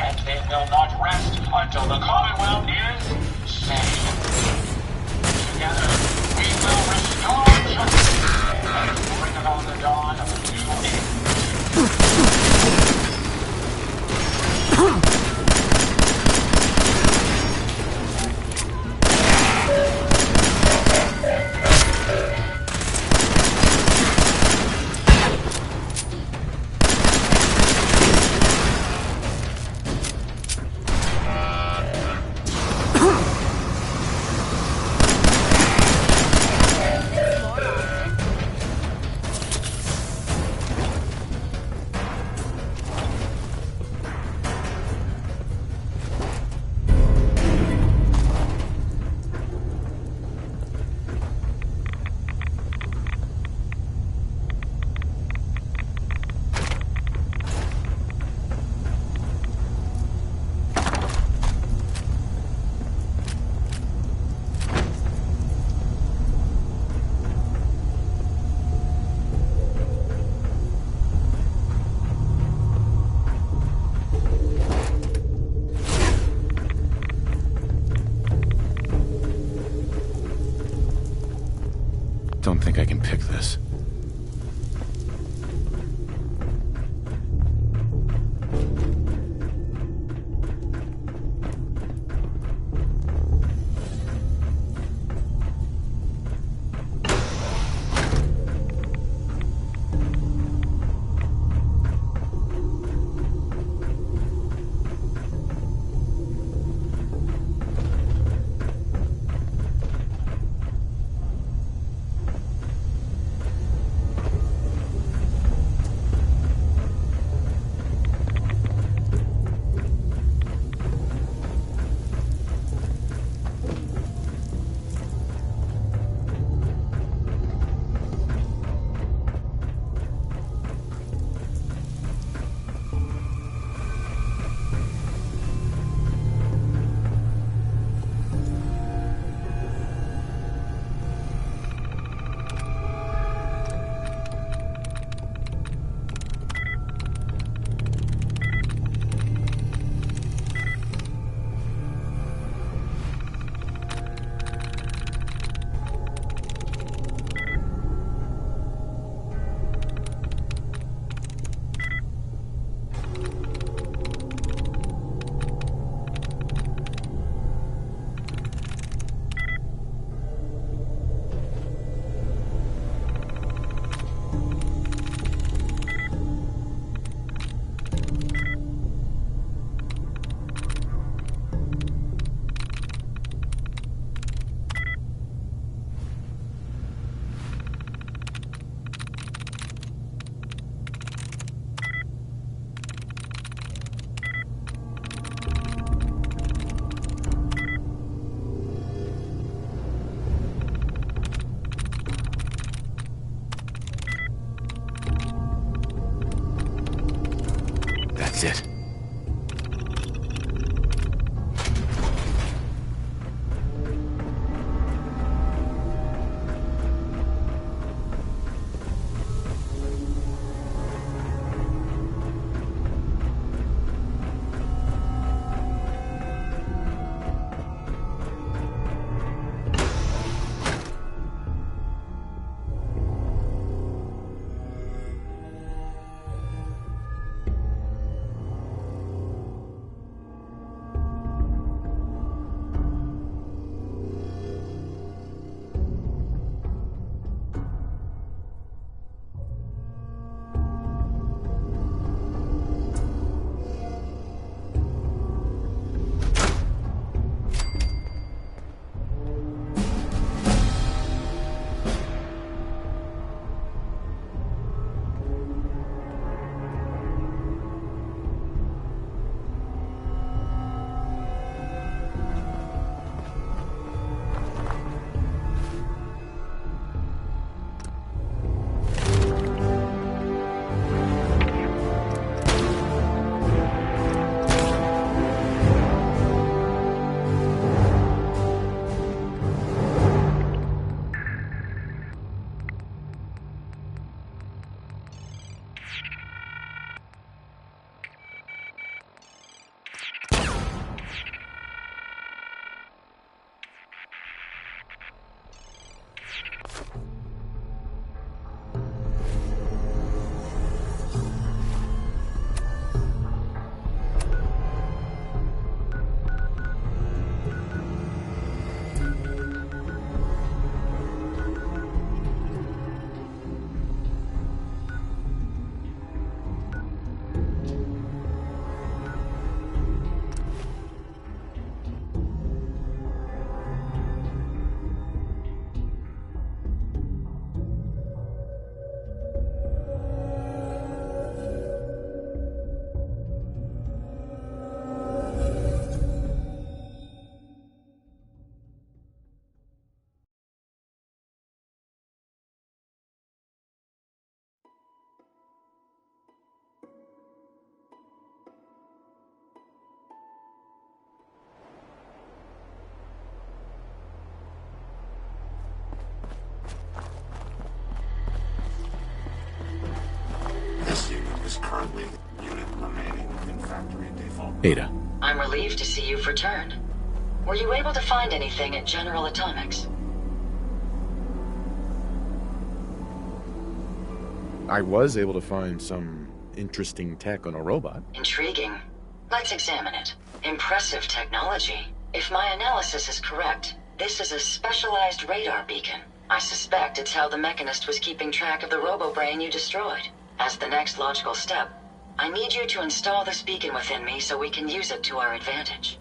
And they will not rest until the Commonwealth is saved. Together, we will restore justice and bring about the dawn of a new That's it. Currently, unit remaining in factory default. Ada. I'm relieved to see you've returned. Were you able to find anything at General Atomics? I was able to find some interesting tech on a robot. Intriguing. Let's examine it. Impressive technology. If my analysis is correct, this is a specialized radar beacon. I suspect it's how the Mechanist was keeping track of the robo-brain you destroyed. As the next logical step, I need you to install this beacon within me so we can use it to our advantage.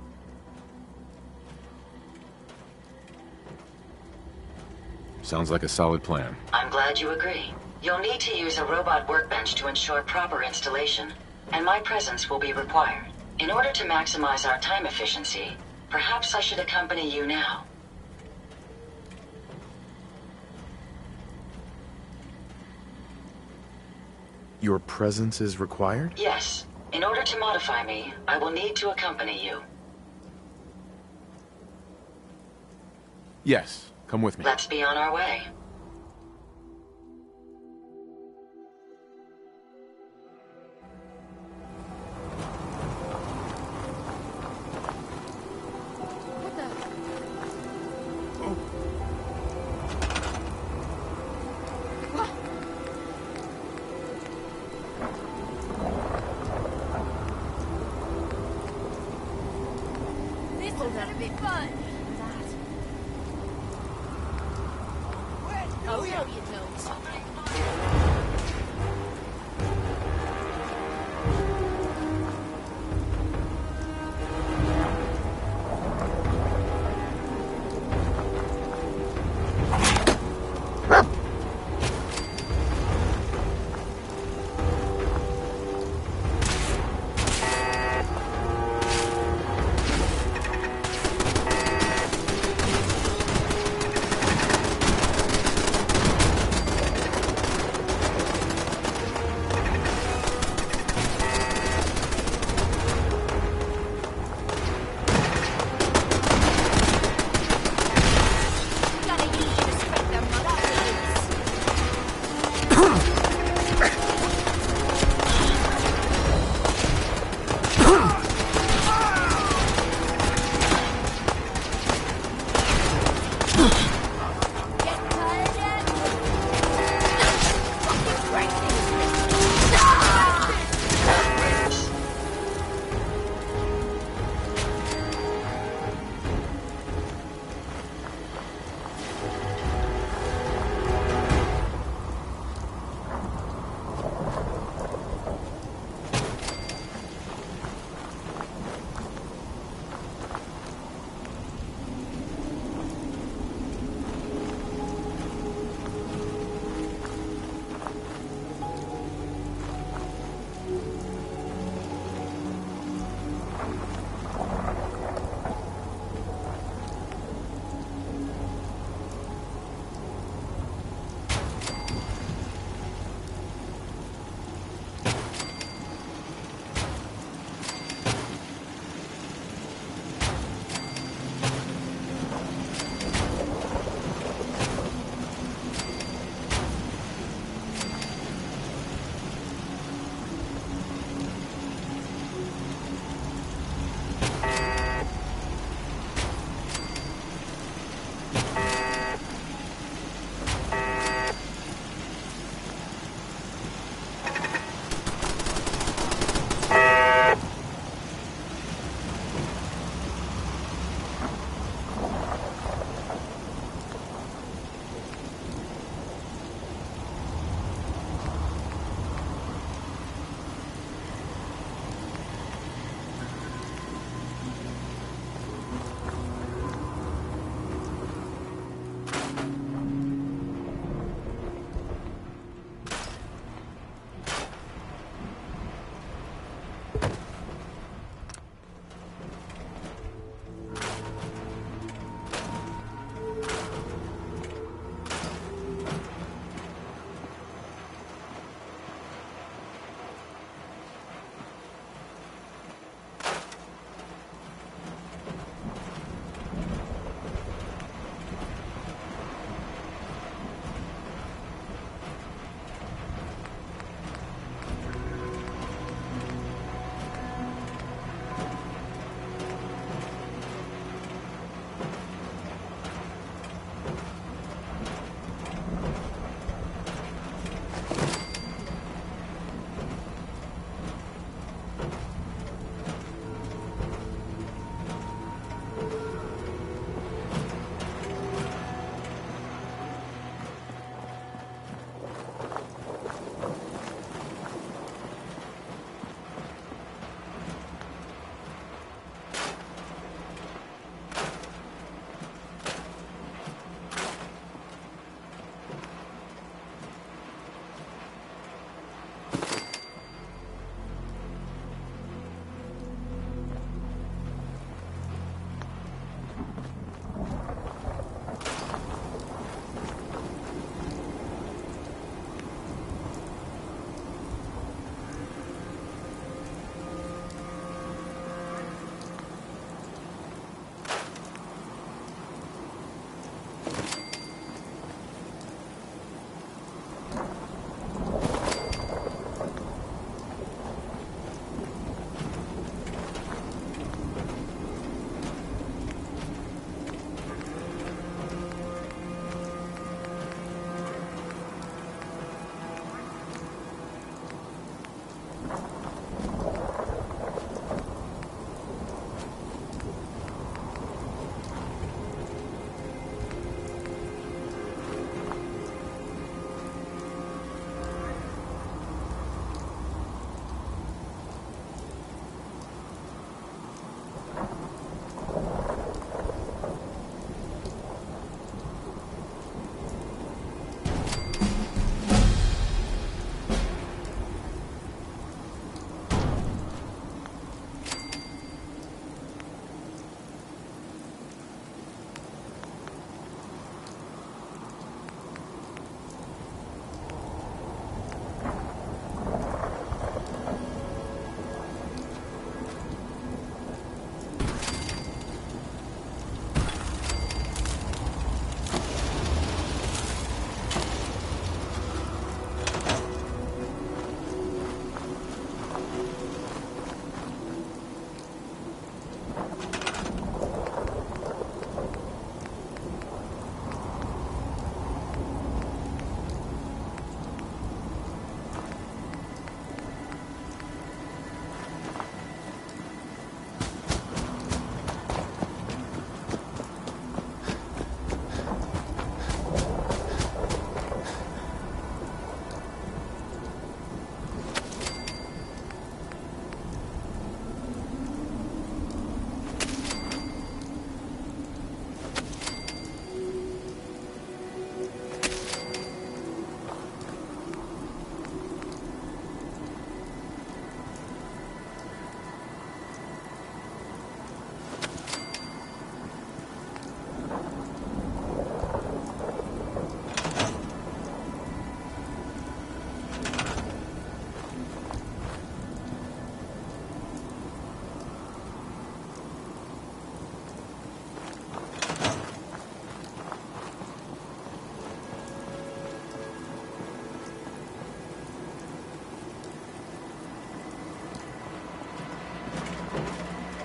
Sounds like a solid plan. I'm glad you agree. You'll need to use a robot workbench to ensure proper installation, and my presence will be required. In order to maximize our time efficiency, perhaps I should accompany you now. Your presence is required? Yes. In order to modify me, I will need to accompany you. Yes. Come with me. Let's be on our way.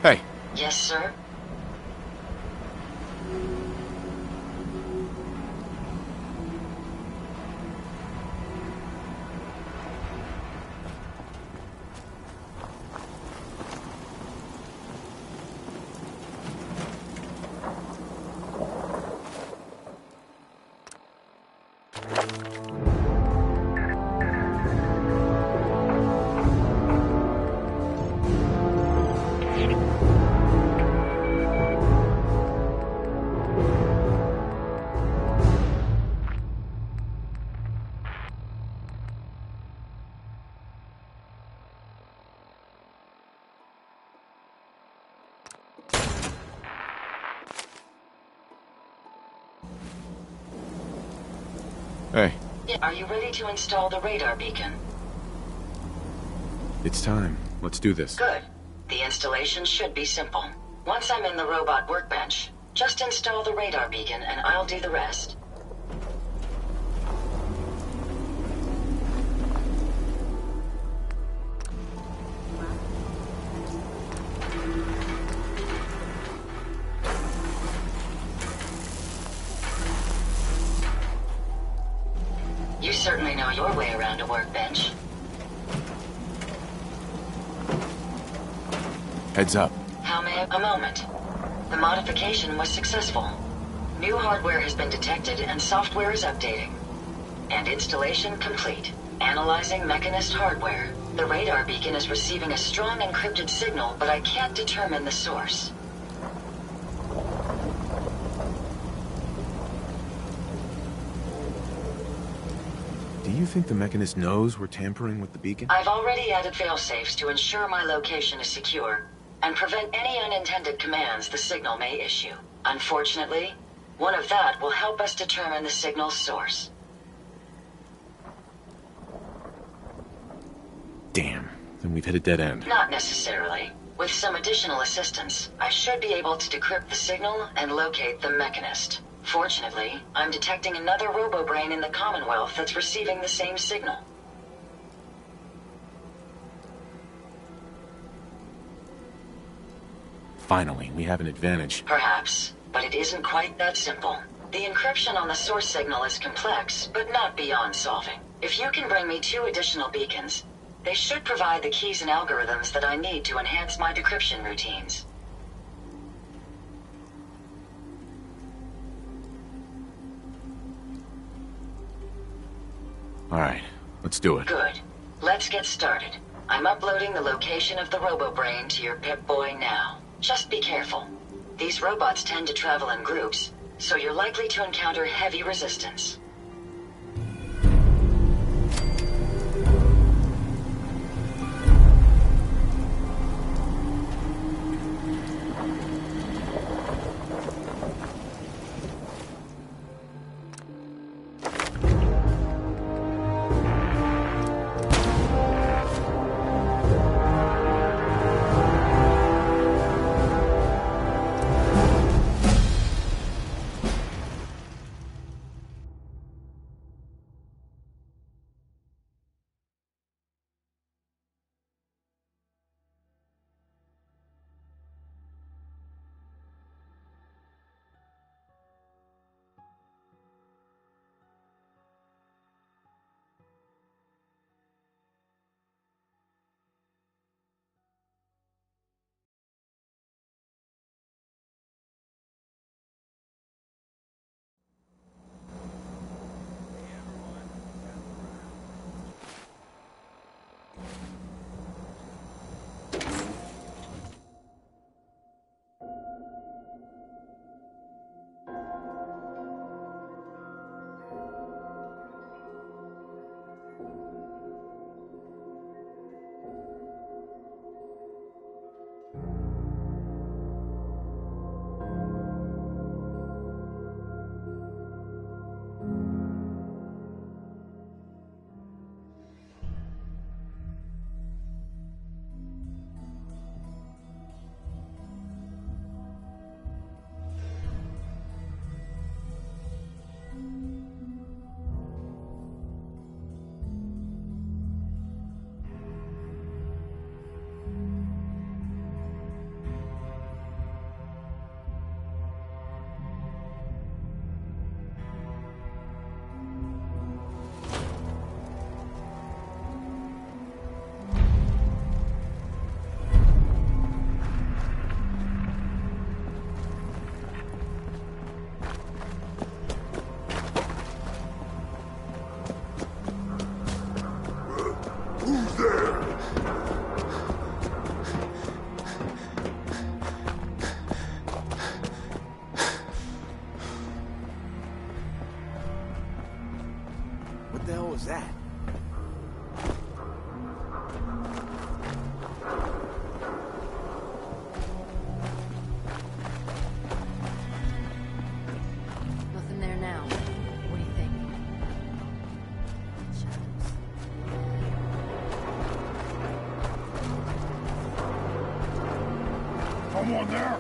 Hey. Yes, sir? Hey. Are you ready to install the radar beacon? It's time. Let's do this. Good. The installation should be simple. Once I'm in the robot workbench, just install the radar beacon and I'll do the rest. You certainly know your way around a workbench. Heads up. How may I... A moment. The modification was successful. New hardware has been detected and software is updating. And installation complete. Analyzing Mechanist hardware. The radar beacon is receiving a strong encrypted signal, but I can't determine the source. Do you think the Mechanist knows we're tampering with the beacon? I've already added failsafes to ensure my location is secure and prevent any unintended commands the signal may issue. Unfortunately, one of that will help us determine the signal's source. Damn. Then we've hit a dead end. Not necessarily. With some additional assistance, I should be able to decrypt the signal and locate the Mechanist. Fortunately, I'm detecting another robo-brain in the Commonwealth that's receiving the same signal. Finally, we have an advantage. Perhaps, but it isn't quite that simple. The encryption on the source signal is complex, but not beyond solving. If you can bring me 2 additional beacons, they should provide the keys and algorithms that I need to enhance my decryption routines. Alright, let's do it. Good. Let's get started. I'm uploading the location of the robo-brain to your Pip-Boy now. Just be careful. These robots tend to travel in groups, so you're likely to encounter heavy resistance. someone there?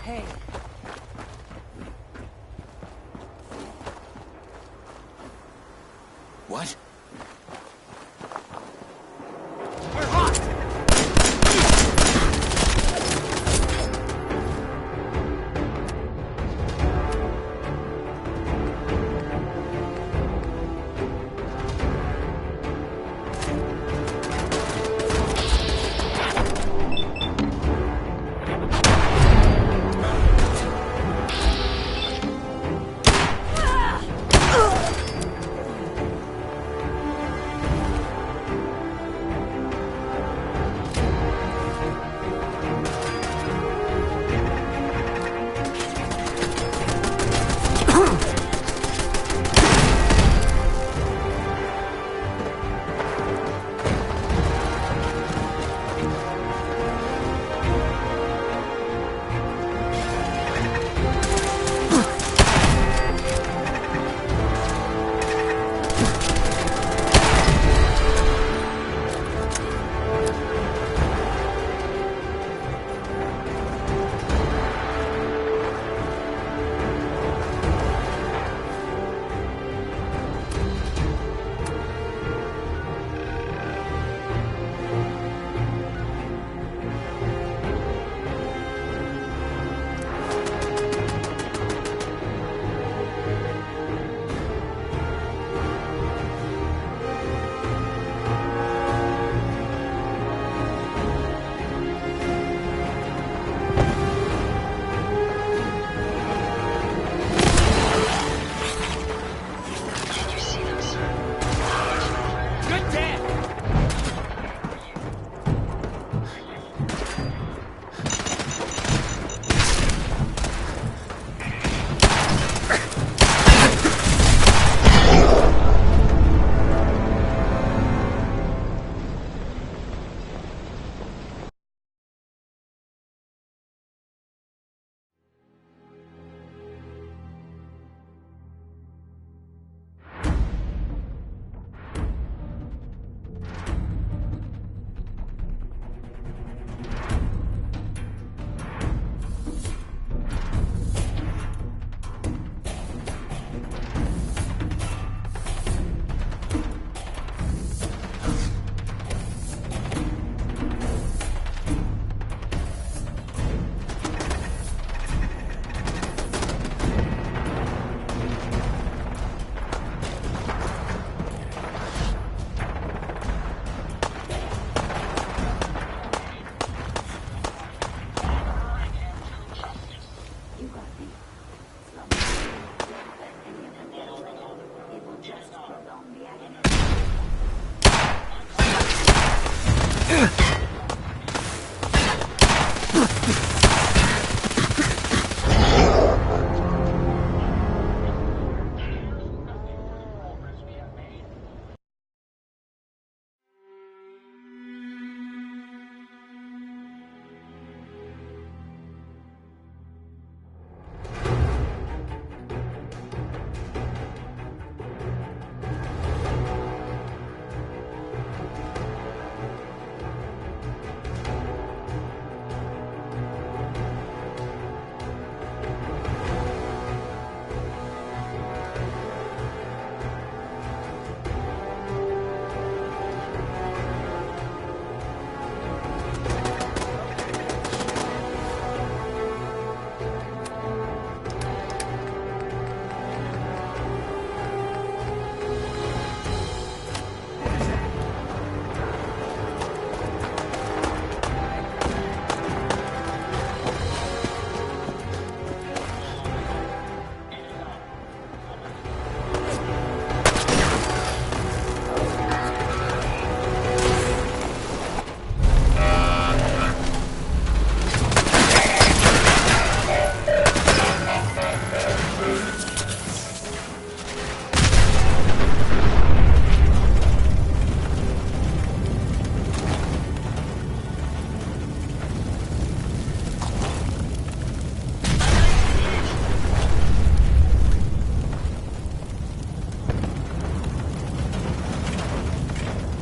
Hey. What? We're hot!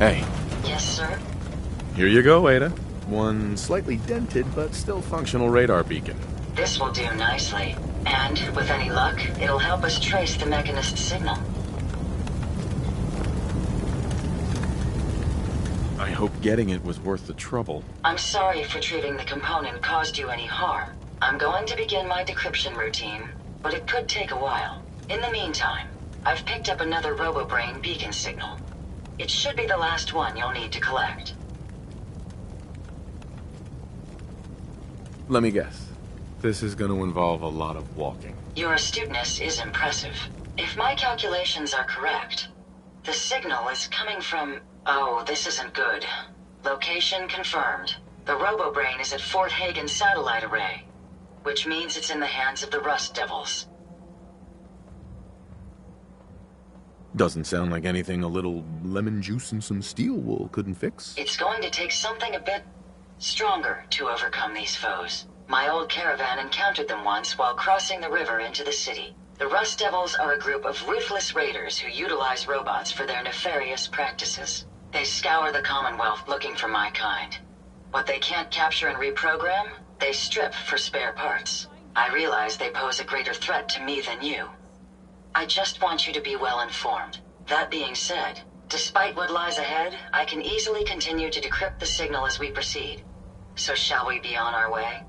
Hey. Yes, sir? Here you go, Ada. One slightly dented but still functional radar beacon. This will do nicely. And, with any luck, it'll help us trace the Mechanist's signal. I hope getting it was worth the trouble. I'm sorry if retrieving the component caused you any harm. I'm going to begin my decryption routine, but it could take a while. In the meantime, I've picked up another RoboBrain beacon signal. It should be the last one you'll need to collect. Let me guess. This is going to involve a lot of walking. Your astuteness is impressive. If my calculations are correct, the signal is coming from... Oh, this isn't good. Location confirmed. The RoboBrain is at Fort Hagen Satellite Array, which means it's in the hands of the Rust Devils. Doesn't sound like anything a little lemon juice and some steel wool couldn't fix. It's going to take something a bit stronger to overcome these foes. My old caravan encountered them once while crossing the river into the city. The Rust Devils are a group of ruthless raiders who utilize robots for their nefarious practices. They scour the Commonwealth looking for my kind. What they can't capture and reprogram, they strip for spare parts. I realize they pose a greater threat to me than you. I just want you to be well informed. That being said, despite what lies ahead, I can easily continue to decrypt the signal as we proceed. So shall we be on our way?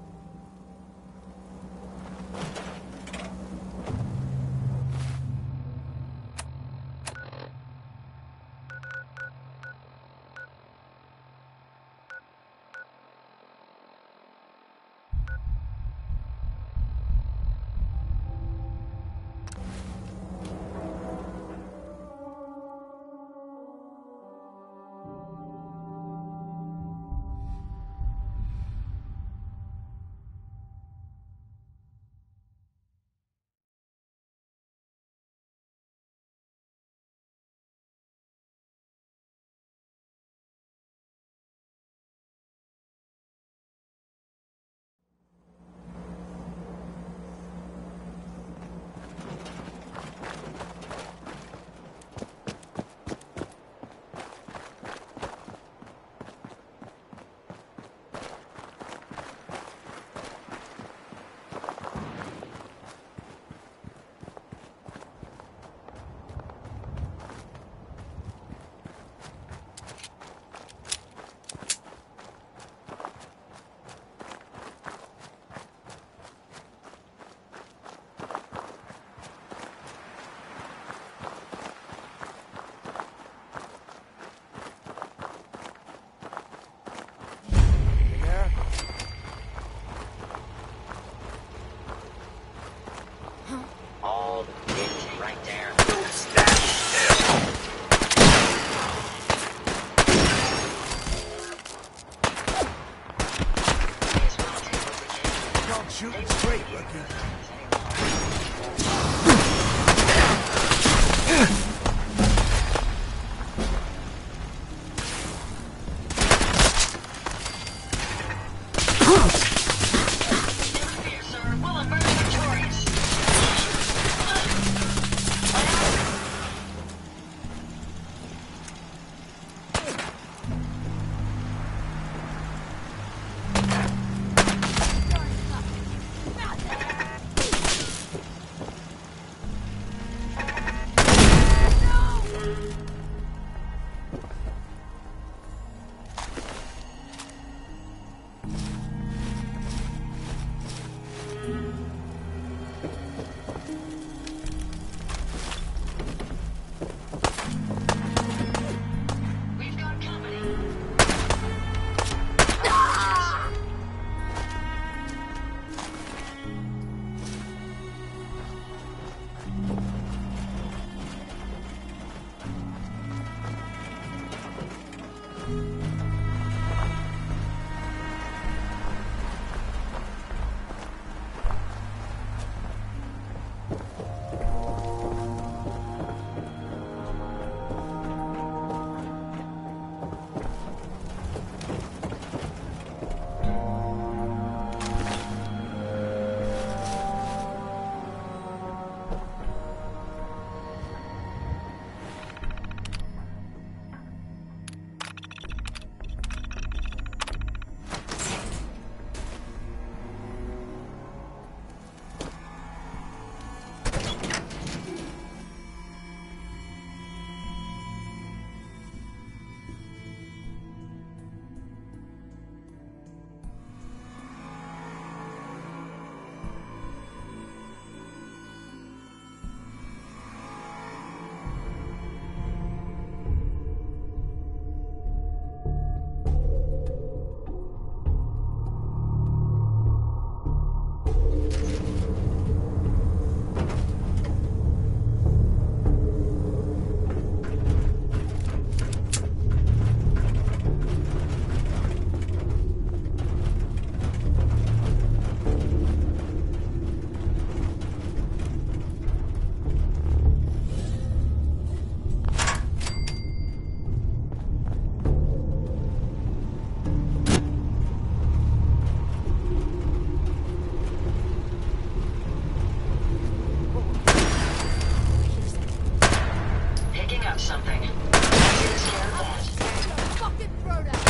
grabbed something. Takes care of that.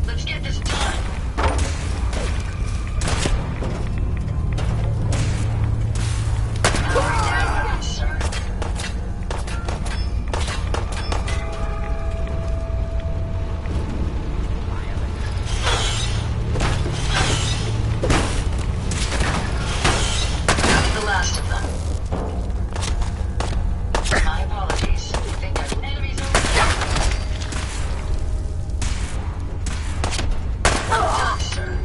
Let's get this done. Sir. That's the last of them. My apologies. I think I've enemies over there. Done, sir.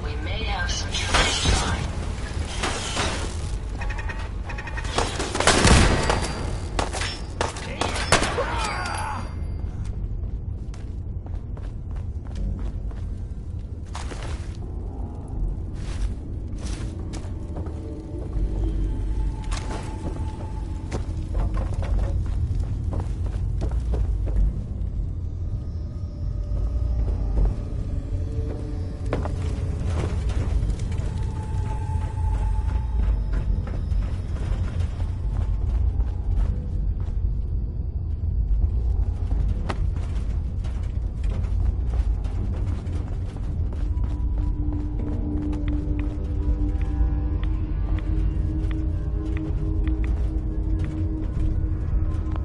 We may have some trace time.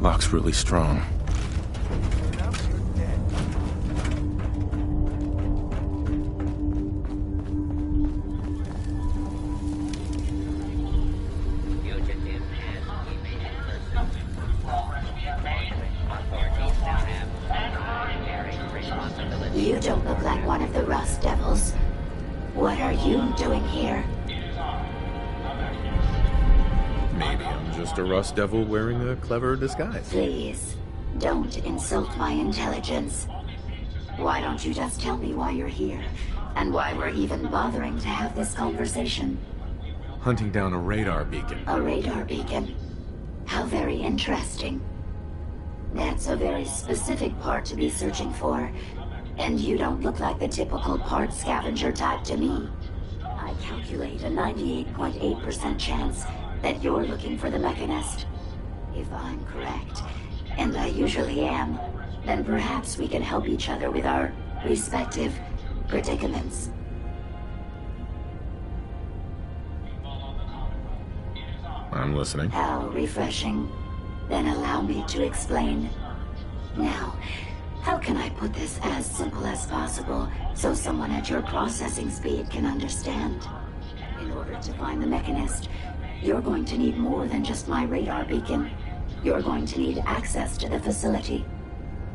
Lock's really strong. You don't look like one of the Rust Devils. What are you doing here? Maybe I'm just a Rust Devil wearing a clever disguise. Please, don't insult my intelligence. Why don't you just tell me why you're here, and why we're even bothering to have this conversation? Hunting down a radar beacon. A radar beacon? How very interesting. That's a very specific part to be searching for, and you don't look like the typical part scavenger type to me. I calculate a 98.8% chance that you're looking for the Mechanist. If I'm correct, and I usually am, then perhaps we can help each other with our respective predicaments. I'm listening. How refreshing. Then allow me to explain. Now, how can I put this as simple as possible so someone at your processing speed can understand? In order to find the Mechanist, you're going to need more than just my radar beacon. You're going to need access to the facility.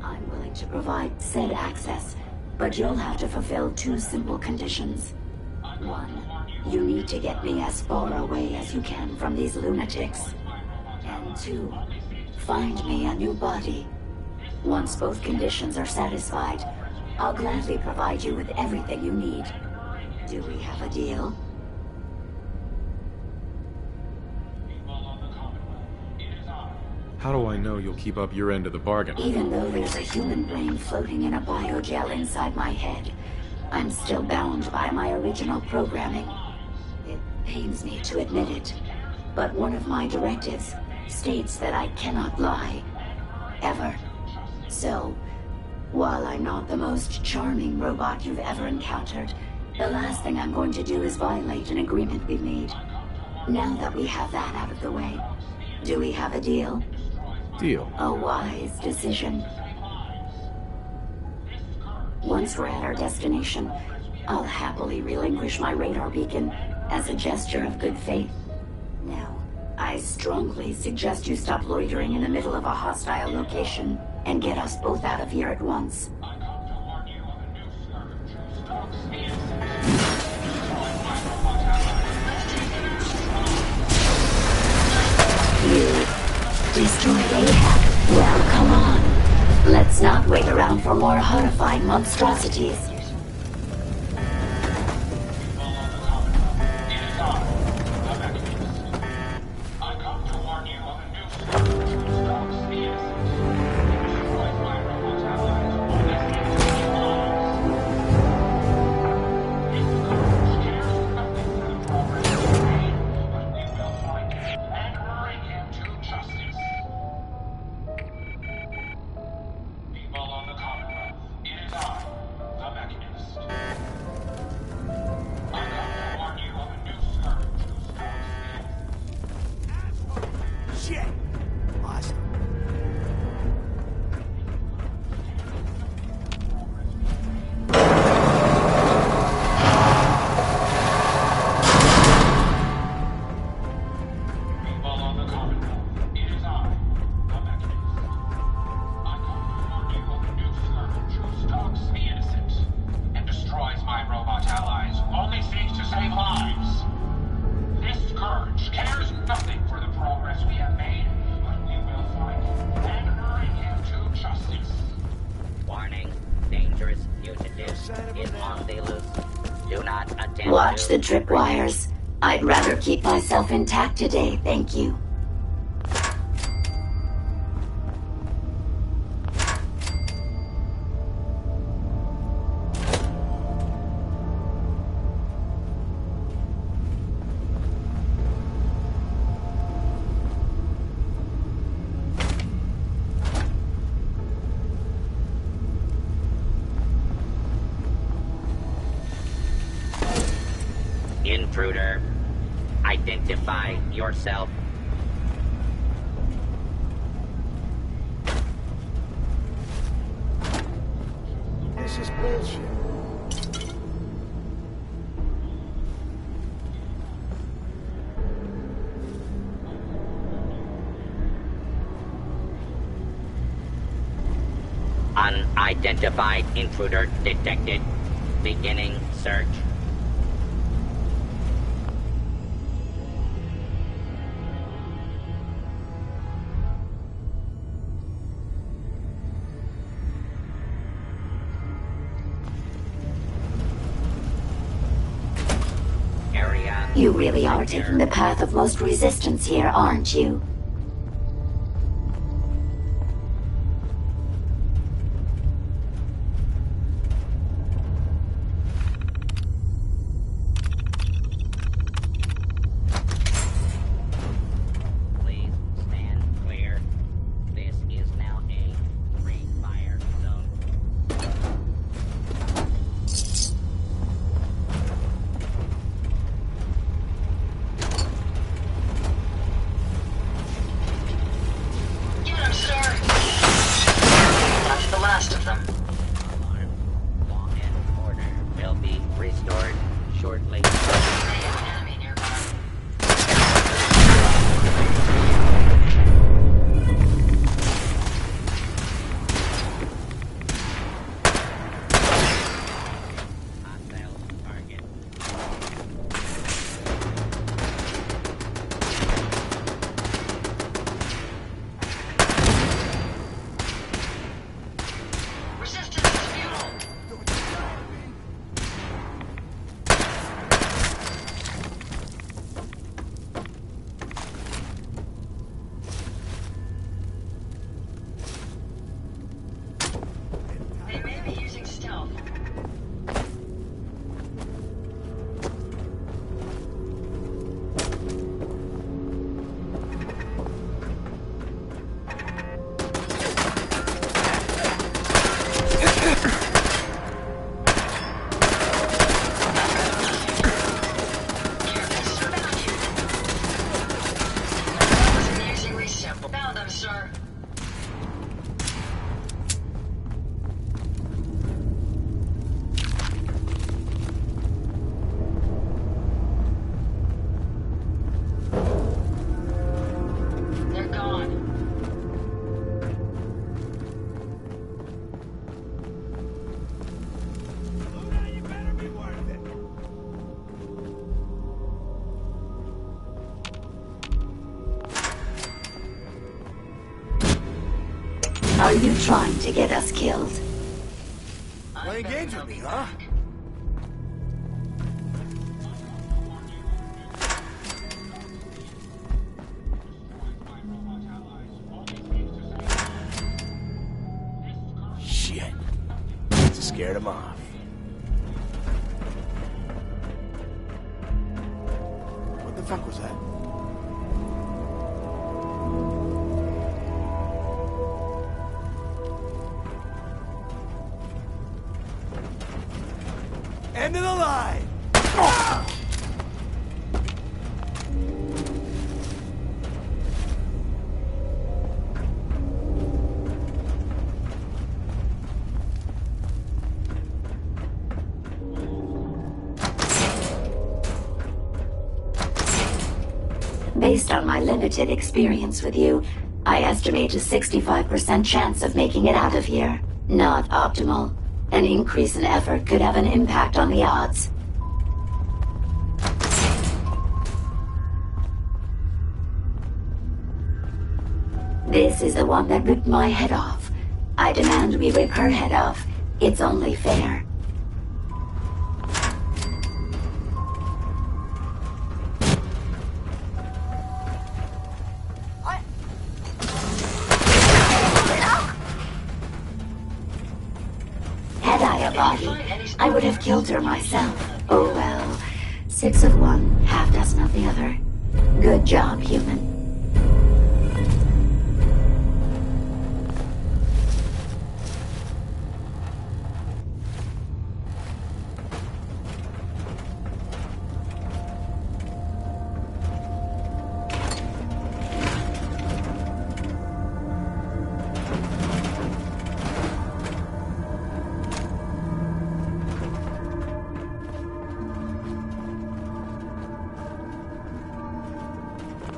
I'm willing to provide said access, but you'll have to fulfill two simple conditions. One, you need to get me as far away as you can from these lunatics. And two, find me a new body. Once both conditions are satisfied, I'll gladly provide you with everything you need. Do we have a deal? How do I know you'll keep up your end of the bargain? Even though there's a human brain floating in a biogel inside my head, I'm still bound by my original programming. It pains me to admit it, but one of my directives states that I cannot lie. Ever. So, while I'm not the most charming robot you've ever encountered, the last thing I'm going to do is violate an agreement we've made. Now that we have that out of the way, do we have a deal? Deal. A wise decision. Once we're at our destination, I'll happily relinquish my radar beacon as a gesture of good faith. Now, I strongly suggest you stop loitering in the middle of a hostile location. and get us both out of here at once. You destroyed Ahab. Well, come on. Let's not wait around for more horrifying monstrosities. Watch the tripwires. I'd rather keep myself intact today, thank you. Intruder, identify yourself. This is bullshit. Unidentified intruder detected. Beginning search. You really are taking the path of most resistance here, aren't you? Please stand clear. This is now a free fire zone. Are you trying to get us killed? Playing games with me, huh? Shit. Scared him off. What the fuck was that? End of the line! Based on my limited experience with you, I estimate a 65% chance of making it out of here. Not optimal. An increase in effort could have an impact on the odds. This is the one that ripped my head off. I demand we rip her head off. It's only fair. Had I a body, I would have killed her myself. Oh well. 6 of one, half dozen of the other. Good job, human.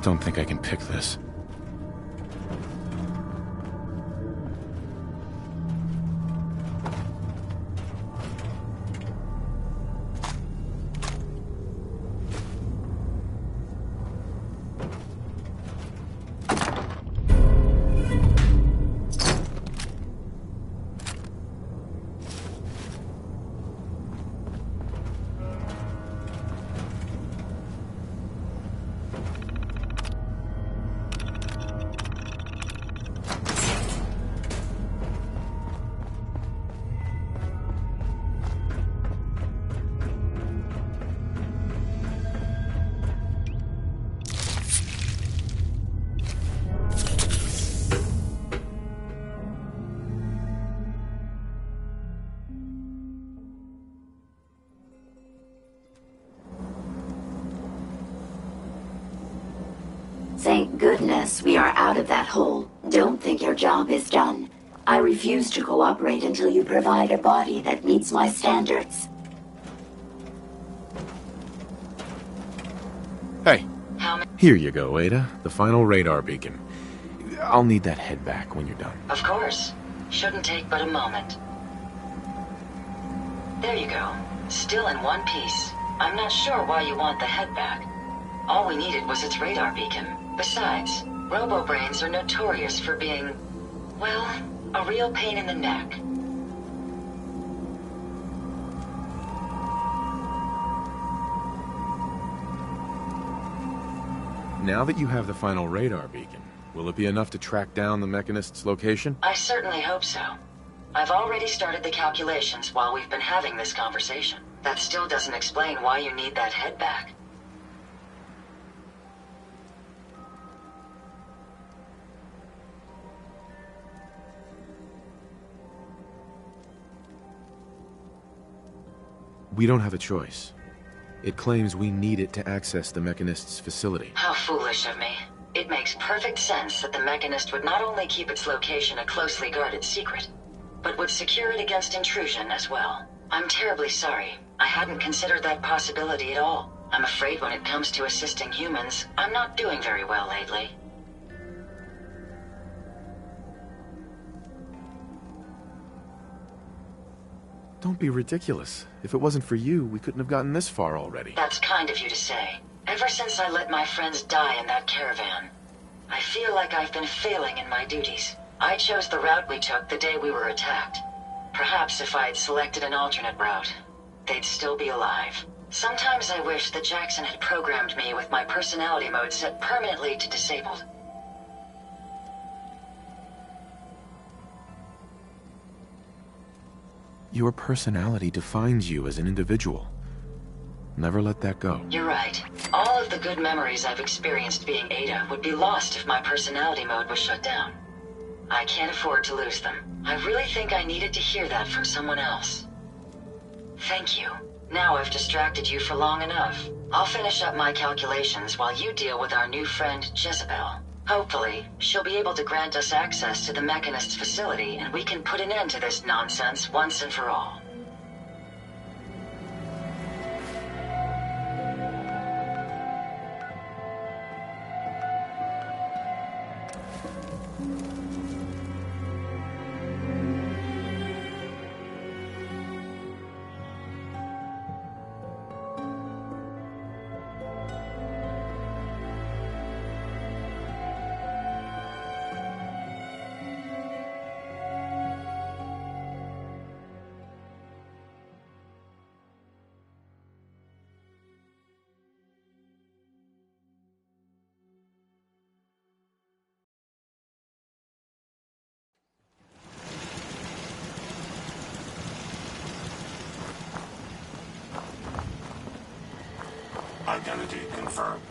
Don't think I can pick this. Thank goodness we are out of that hole. Don't think your job is done. I refuse to cooperate until you provide a body that meets my standards. Hey, here you go, Ada. The final radar beacon. I'll need that head back when you're done. Of course. Shouldn't take but a moment. There you go. Still in one piece. I'm not sure why you want the head back. All we needed was its radar beacon. Besides, robo-brains are notorious for being, well, a real pain in the neck. Now that you have the final radar beacon, will it be enough to track down the Mechanist's location? I certainly hope so. I've already started the calculations while we've been having this conversation. That still doesn't explain why you need that head back. We don't have a choice. It claims we need it to access the Mechanist's facility. How foolish of me. It makes perfect sense that the Mechanist would not only keep its location a closely guarded secret, but would secure it against intrusion as well. I'm terribly sorry. I hadn't considered that possibility at all. I'm afraid when it comes to assisting humans, I'm not doing very well lately. Don't be ridiculous. If it wasn't for you, we couldn't have gotten this far already. That's kind of you to say. Ever since I let my friends die in that caravan, I feel like I've been failing in my duties. I chose the route we took the day we were attacked. Perhaps if I'd selected an alternate route, they'd still be alive. Sometimes I wish that Jackson had programmed me with my personality mode set permanently to disabled. Your personality defines you as an individual. Never let that go. You're right. All of the good memories I've experienced being Ada would be lost if my personality mode was shut down. I can't afford to lose them. I really think I needed to hear that from someone else. Thank you. Now I've distracted you for long enough. I'll finish up my calculations while you deal with our new friend, Jezebel. Hopefully, she'll be able to grant us access to the Mechanist's facility and we can put an end to this nonsense once and for all. Identity confirmed.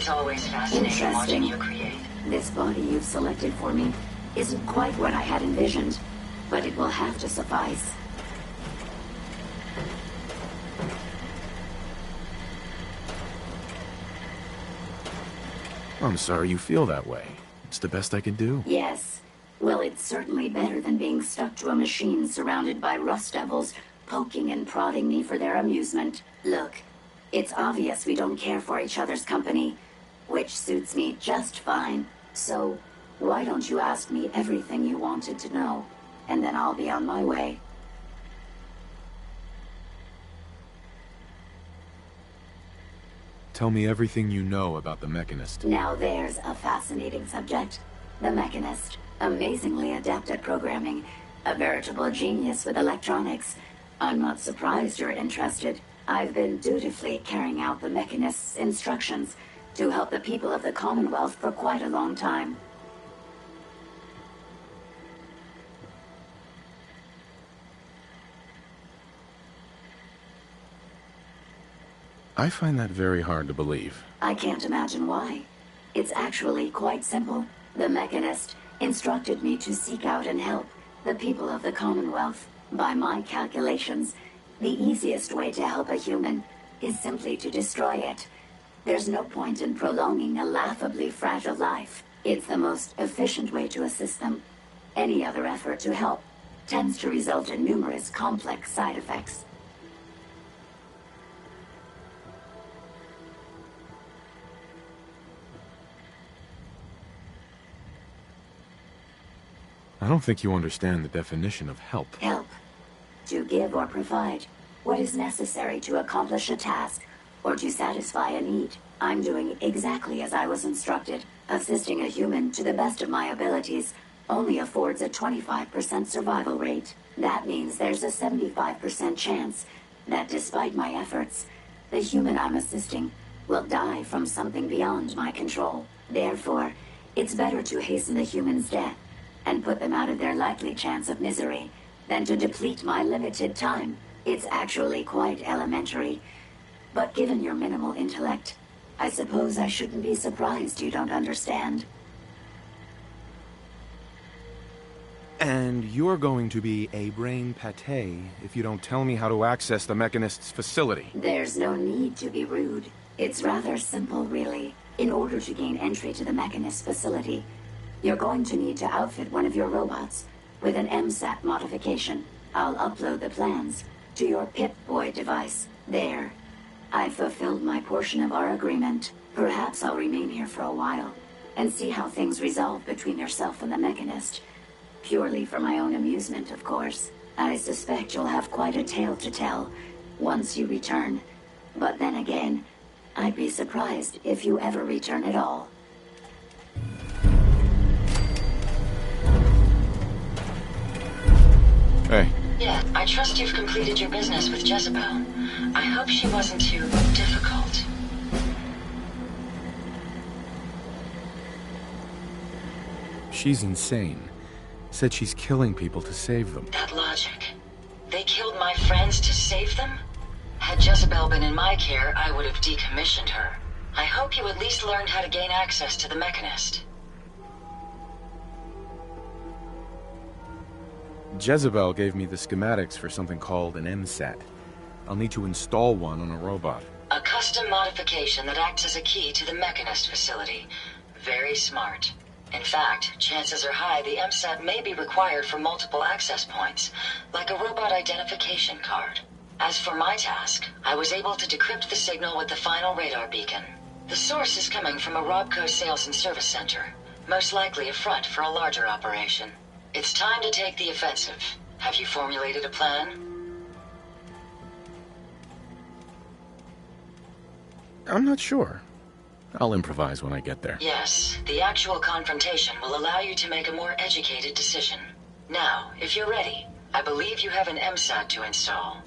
It's always fascinating watching you create. This body you've selected for me isn't quite what I had envisioned, but it will have to suffice. I'm sorry you feel that way. It's the best I can do. Yes. Well, it's certainly better than being stuck to a machine surrounded by rust devils, poking and prodding me for their amusement. Look, it's obvious we don't care for each other's company, which suits me just fine. So, why don't you ask me everything you wanted to know, and then I'll be on my way. Tell me everything you know about the Mechanist. Now there's a fascinating subject. The Mechanist. Amazingly adept at programming. A veritable genius with electronics. I'm not surprised you're interested. I've been dutifully carrying out the Mechanist's instructions to help the people of the Commonwealth for quite a long time. I find that very hard to believe. I can't imagine why. It's actually quite simple. The Mechanist instructed me to seek out and help the people of the Commonwealth. By my calculations, the easiest way to help a human is simply to destroy it. There's no point in prolonging a laughably fragile life. It's the most efficient way to assist them. Any other effort to help tends to result in numerous complex side effects. I don't think you understand the definition of help. Help. To give or provide what is necessary to accomplish a task or to satisfy a need. I'm doing exactly as I was instructed. Assisting a human to the best of my abilities only affords a 25% survival rate. That means there's a 75% chance that despite my efforts, the human I'm assisting will die from something beyond my control. Therefore, it's better to hasten the human's death and put them out of their likely chance of misery than to deplete my limited time. It's actually quite elementary. But given your minimal intellect, I suppose I shouldn't be surprised you don't understand. And you're going to be a brain pate if you don't tell me how to access the Mechanist's facility. There's no need to be rude. It's rather simple, really. In order to gain entry to the Mechanist facility, you're going to need to outfit one of your robots with an MSAT modification. I'll upload the plans to your Pip-Boy device. There. I've fulfilled my portion of our agreement. Perhaps I'll remain here for a while and see how things resolve between yourself and the Mechanist. Purely for my own amusement, of course. I suspect you'll have quite a tale to tell once you return. But then again, I'd be surprised if you ever return at all. Hey. Yeah, I trust you've completed your business with Jezebel. I hope she wasn't too difficult. She's insane. Said she's killing people to save them. That logic. They killed my friends to save them? Had Jezebel been in my care, I would have decommissioned her. I hope you at least learned how to gain access to the Mechanist. Jezebel gave me the schematics for something called an MSAT. I'll need to install one on a robot. A custom modification that acts as a key to the Mechanist facility. Very smart. In fact, chances are high the MSAT may be required for multiple access points, like a robot identification card. As for my task, I was able to decrypt the signal with the final radar beacon. The source is coming from a Robco sales and service center, most likely a front for a larger operation. It's time to take the offensive. Have you formulated a plan? I'm not sure. I'll improvise when I get there. Yes, the actual confrontation will allow you to make a more educated decision. Now, if you're ready, I believe you have an MSAT to install.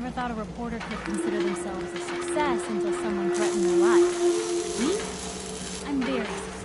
never thought a reporter could consider themselves a success until someone threatened their life. Me? I'm very successful.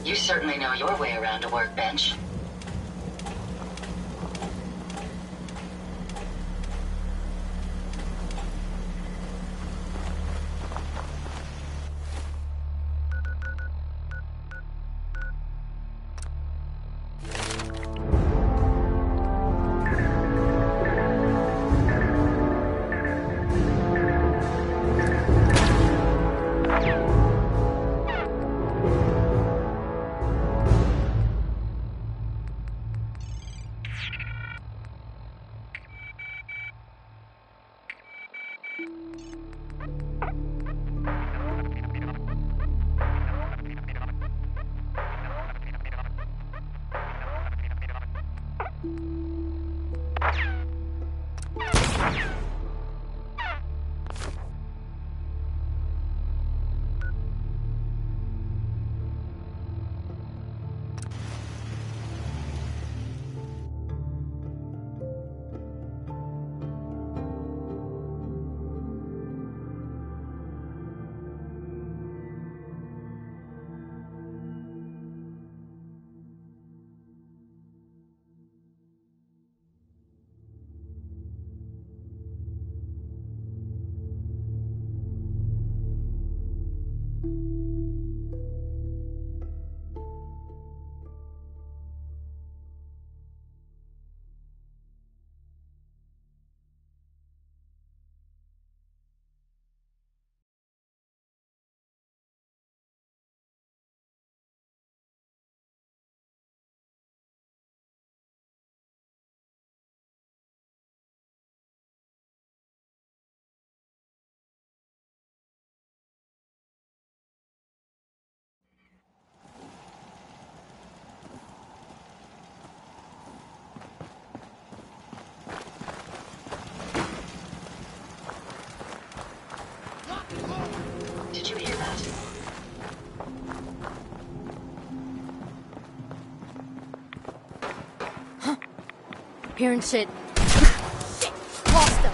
You certainly know your way around a workbench. Did you hear that? Hearing shit. Lost them.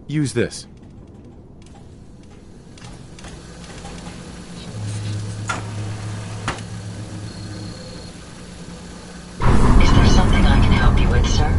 Use this. Is there something I can help you with, sir?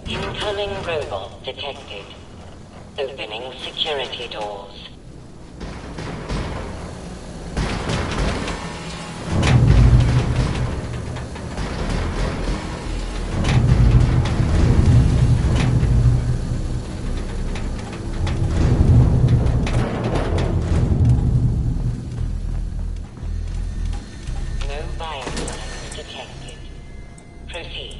Incoming robot detected. Opening security doors. No biosigns detected. Proceed.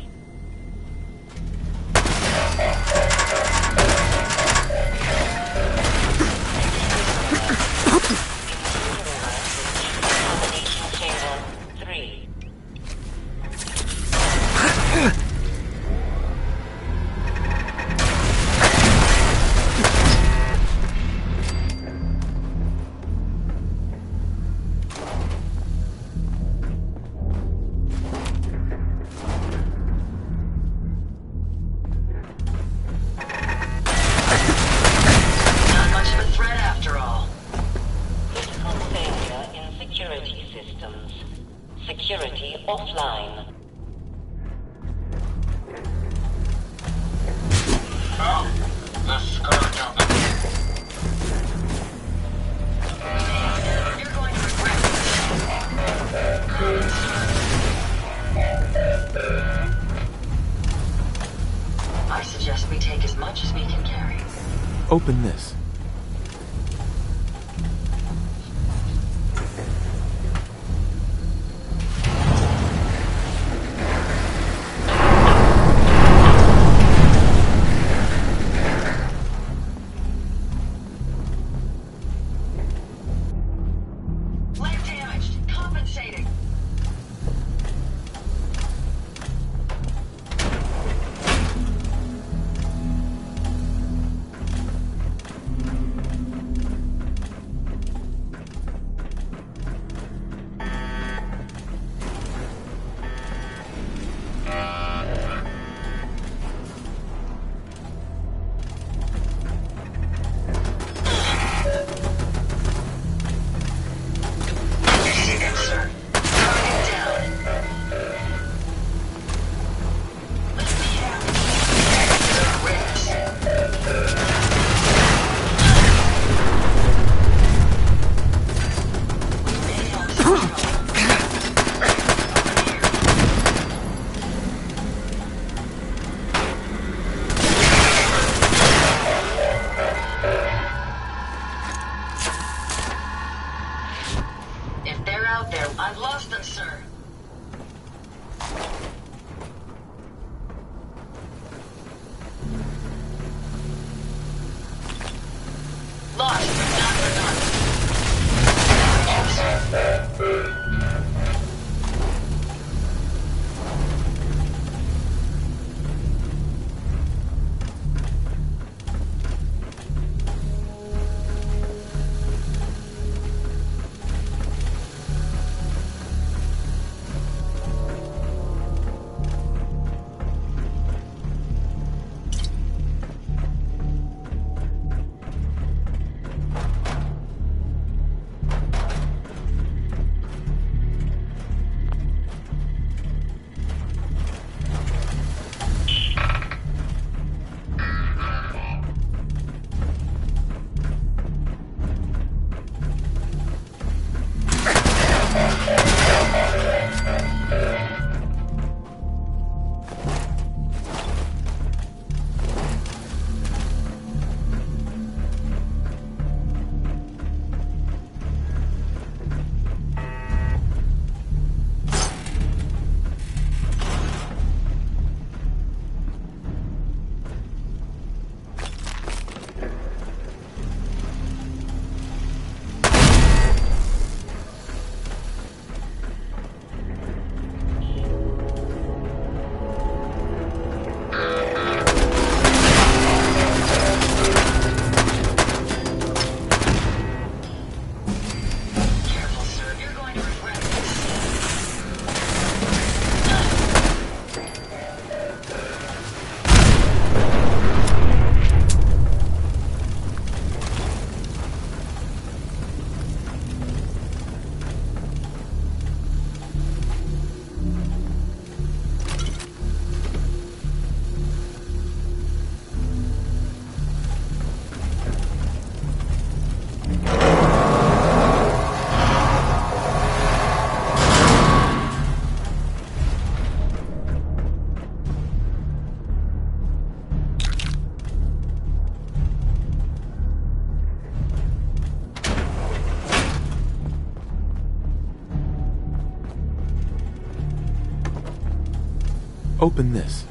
Chamber 3. Not much of a threat after all. Critical failure in security systems. Security offline. Oh, the scourge of the... You're going to regret this. I suggest we take as much as we can carry. Open this. Leg damaged. Compensating. Open this.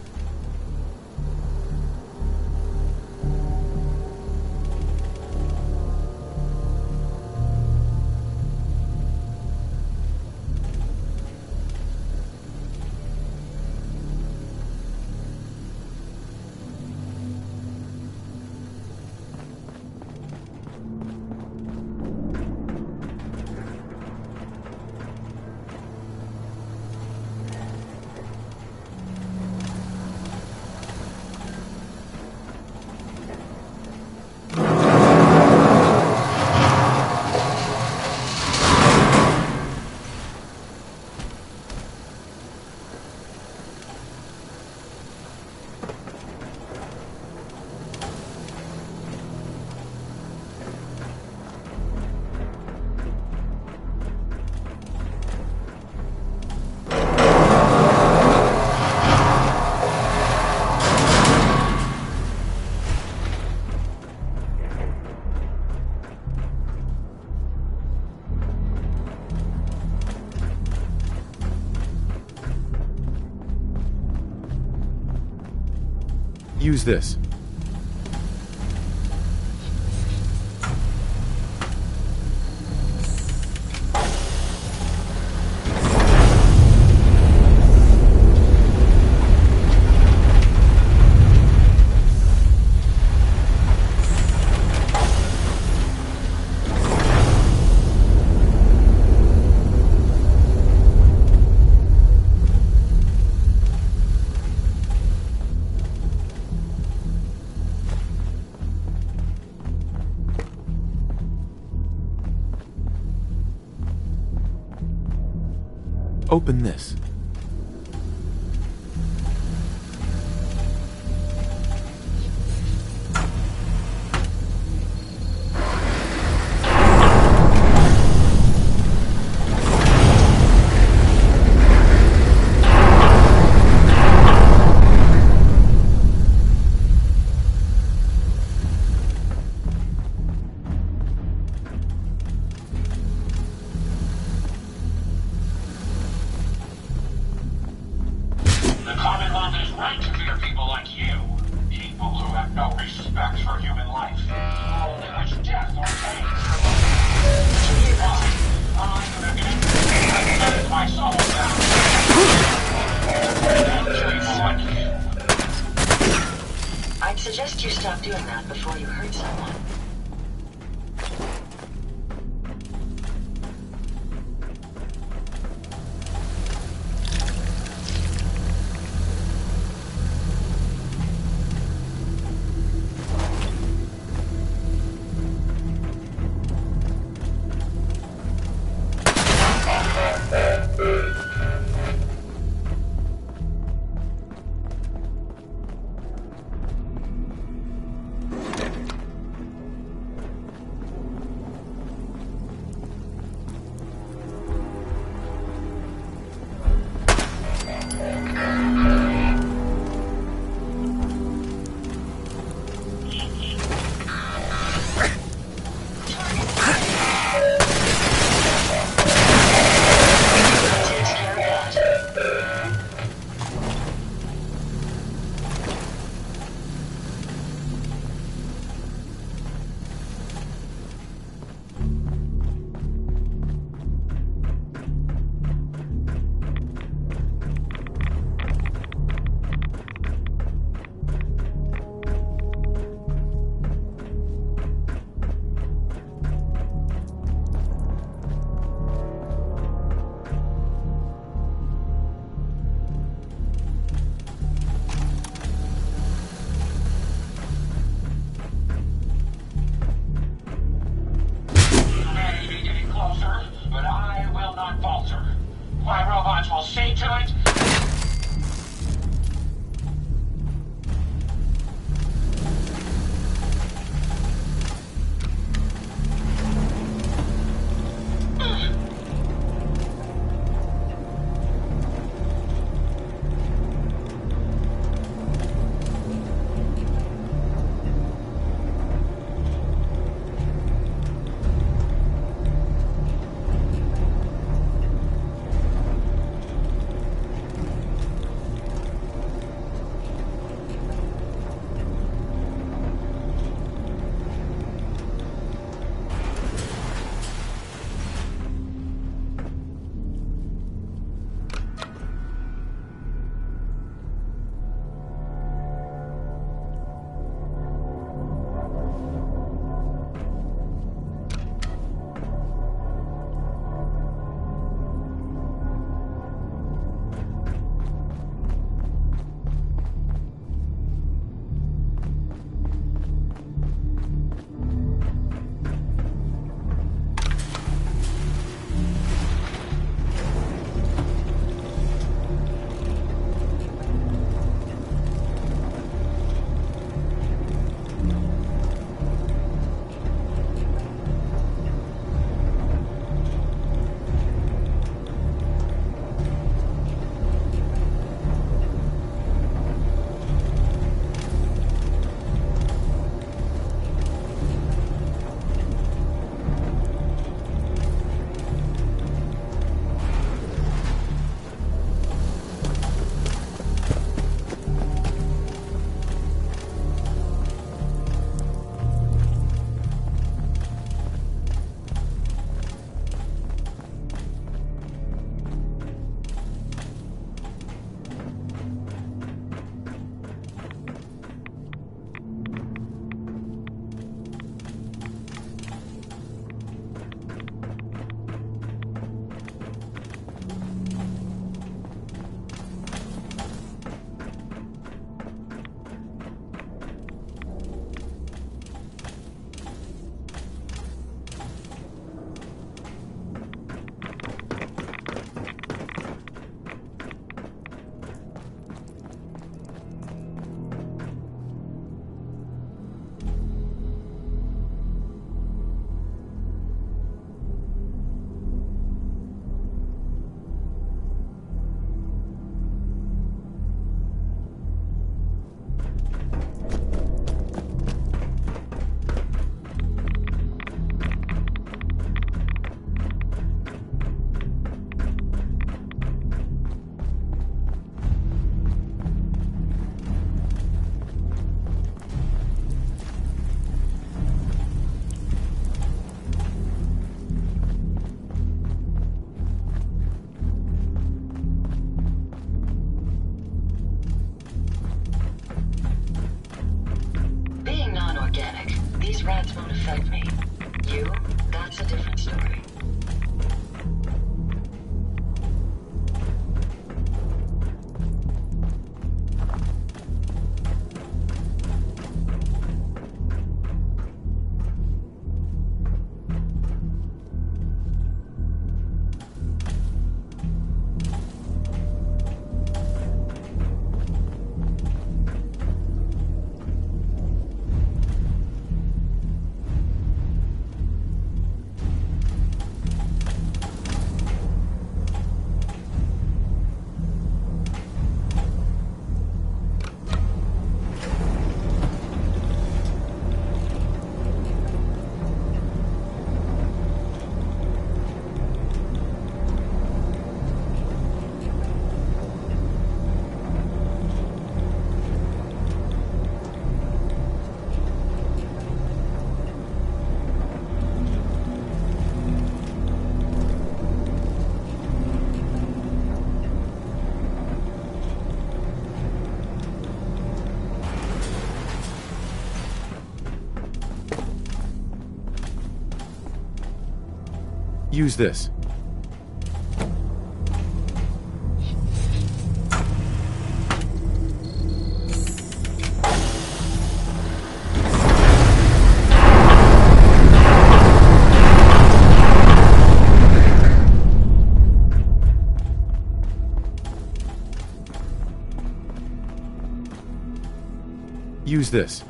Use this. Open this. I'd suggest you stop doing that before you hurt someone. threats won't affect me. You, that's a different story. Use this. Use this.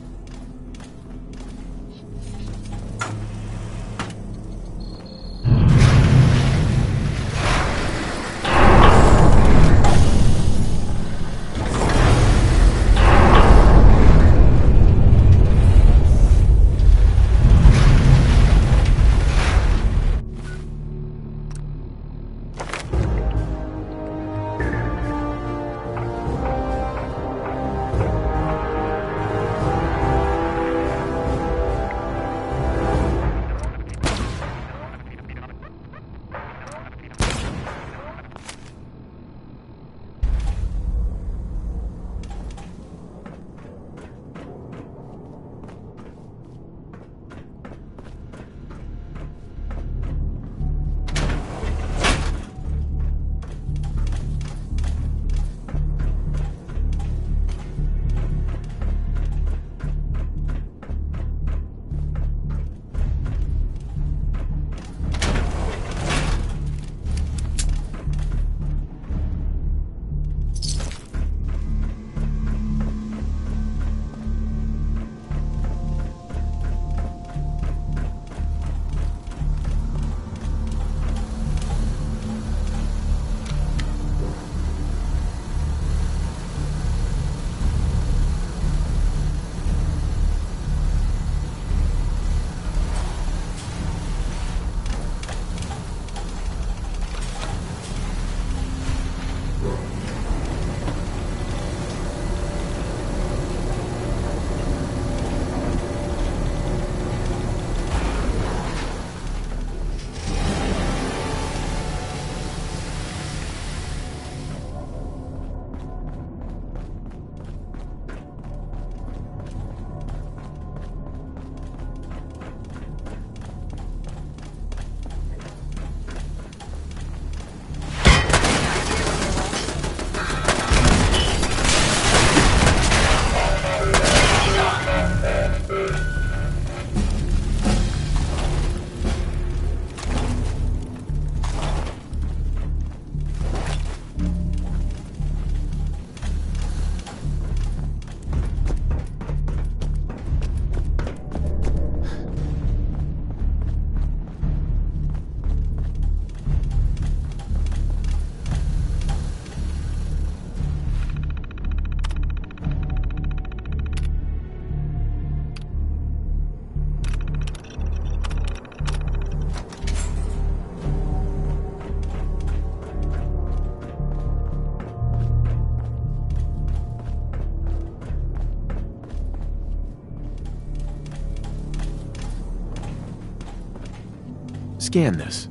Scan this.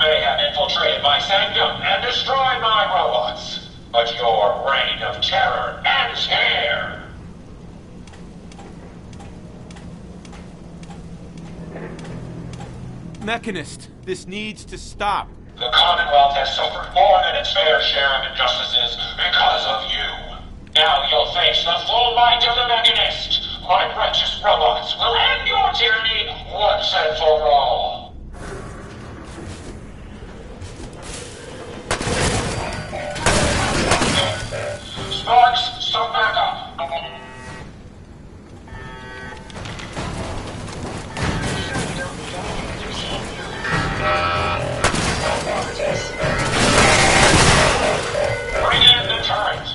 may have infiltrated my sanctum and destroyed my robots, but your reign of terror ends here! Mechanist, this needs to stop. The Commonwealth has suffered more than its fair share of injustices because of you. Now you'll face the full might of the Mechanist. My righteous robots will end your tyranny once and for all. Sparks, some backup. Bring in the turret.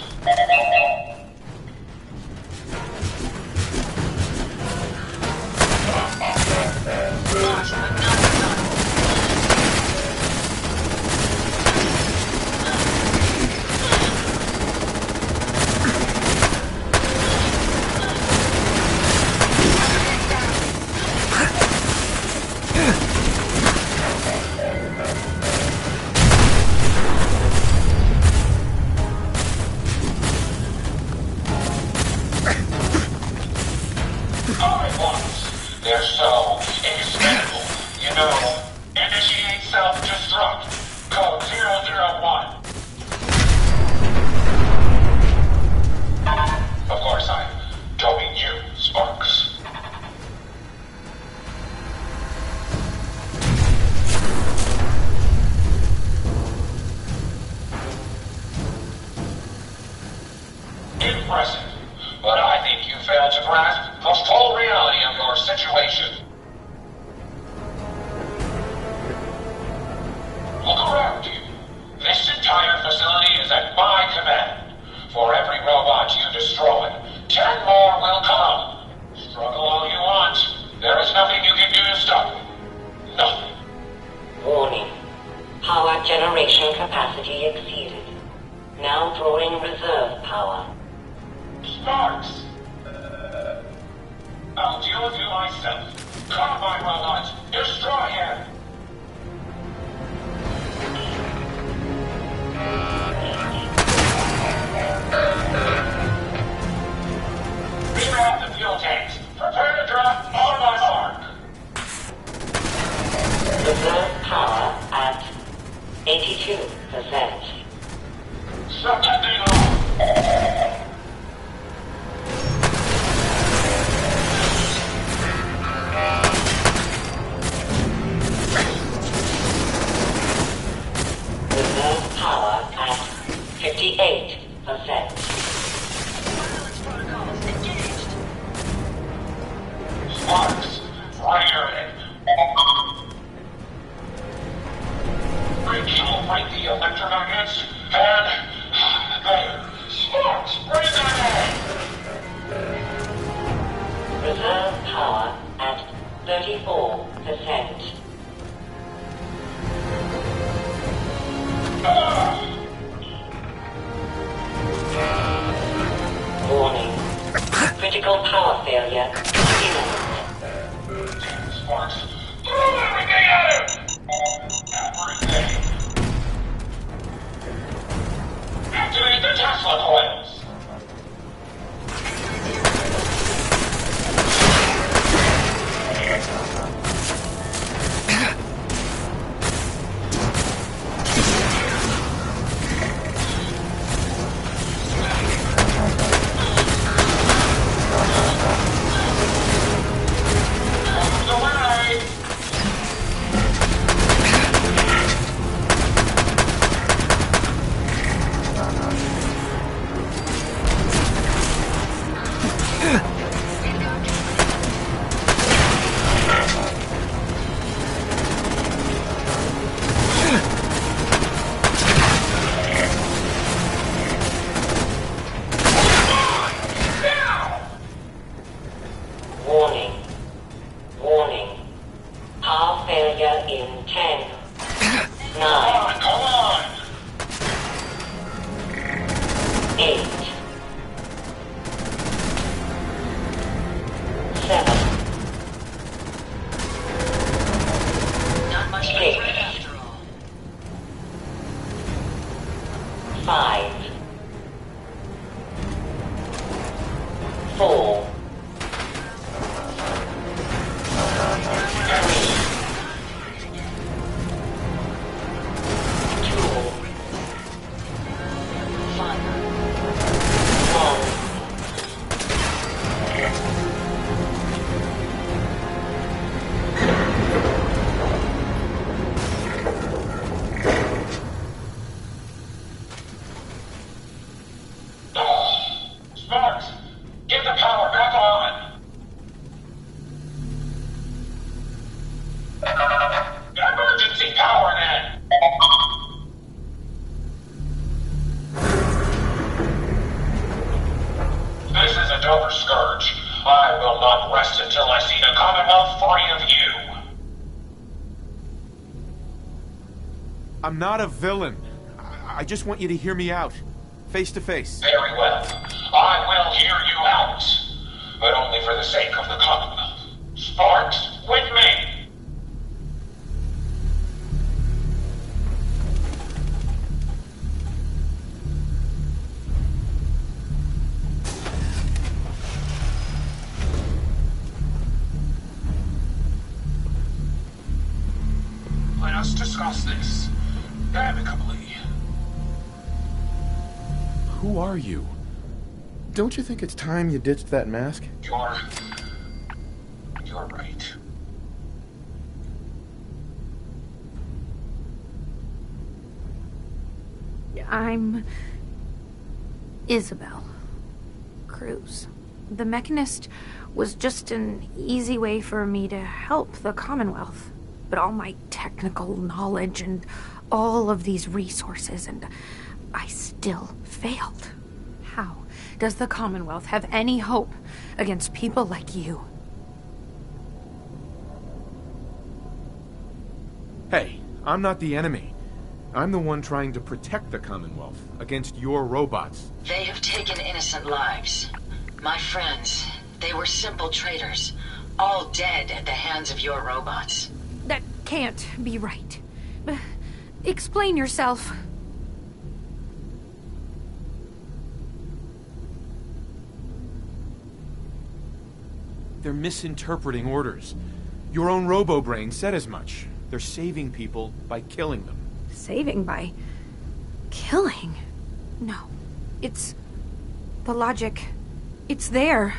They're so expendable. You know, initiate self-destruct. Code 001. Of course, I don't mean you, Sparks. Impressive. But I think you failed to grasp the full reality of your situation. Look around you. This entire facility is at my command. For every robot you destroy, 10 more will come. Struggle all you want. There is nothing you can do to stop me. Nothing. Warning. Power generation capacity exceeded. Now drawing reserve power. Sparks! I'll deal with you myself. Call my robot. Destroy him! Reroute the fuel tanks. Prepare to drop on my mark. Reserve power at 82%. Shut that thing off! Reserve power at 58%. Sparks, fire it. Break the electromagnets, and there. Sparks, bring that in! Reserve power at 34%. Warning. Critical power failure imminent. Sparks, throw everything at him! Everything. I'm not a villain. I just want you to hear me out. Face to face. Very well. I will hear you out. But only for the sake of the Commonwealth. Sparks, with me! Let us discuss this amicably. Who are you? Don't you think it's time you ditched that mask? You're right. I'm Isabel Cruz. The Mechanist was just an easy way for me to help the Commonwealth. But all my technical knowledge and all of these resources, and I still failed. How does the Commonwealth have any hope against people like you? Hey, I'm not the enemy. I'm the one trying to protect the Commonwealth against your robots. They have taken innocent lives. My friends, they were simple traitors, all dead at the hands of your robots. That can't be right. Explain yourself. They're misinterpreting orders. Your own robo-brain said as much. They're saving people by killing them. Saving by killing? No. It's the logic. It's there.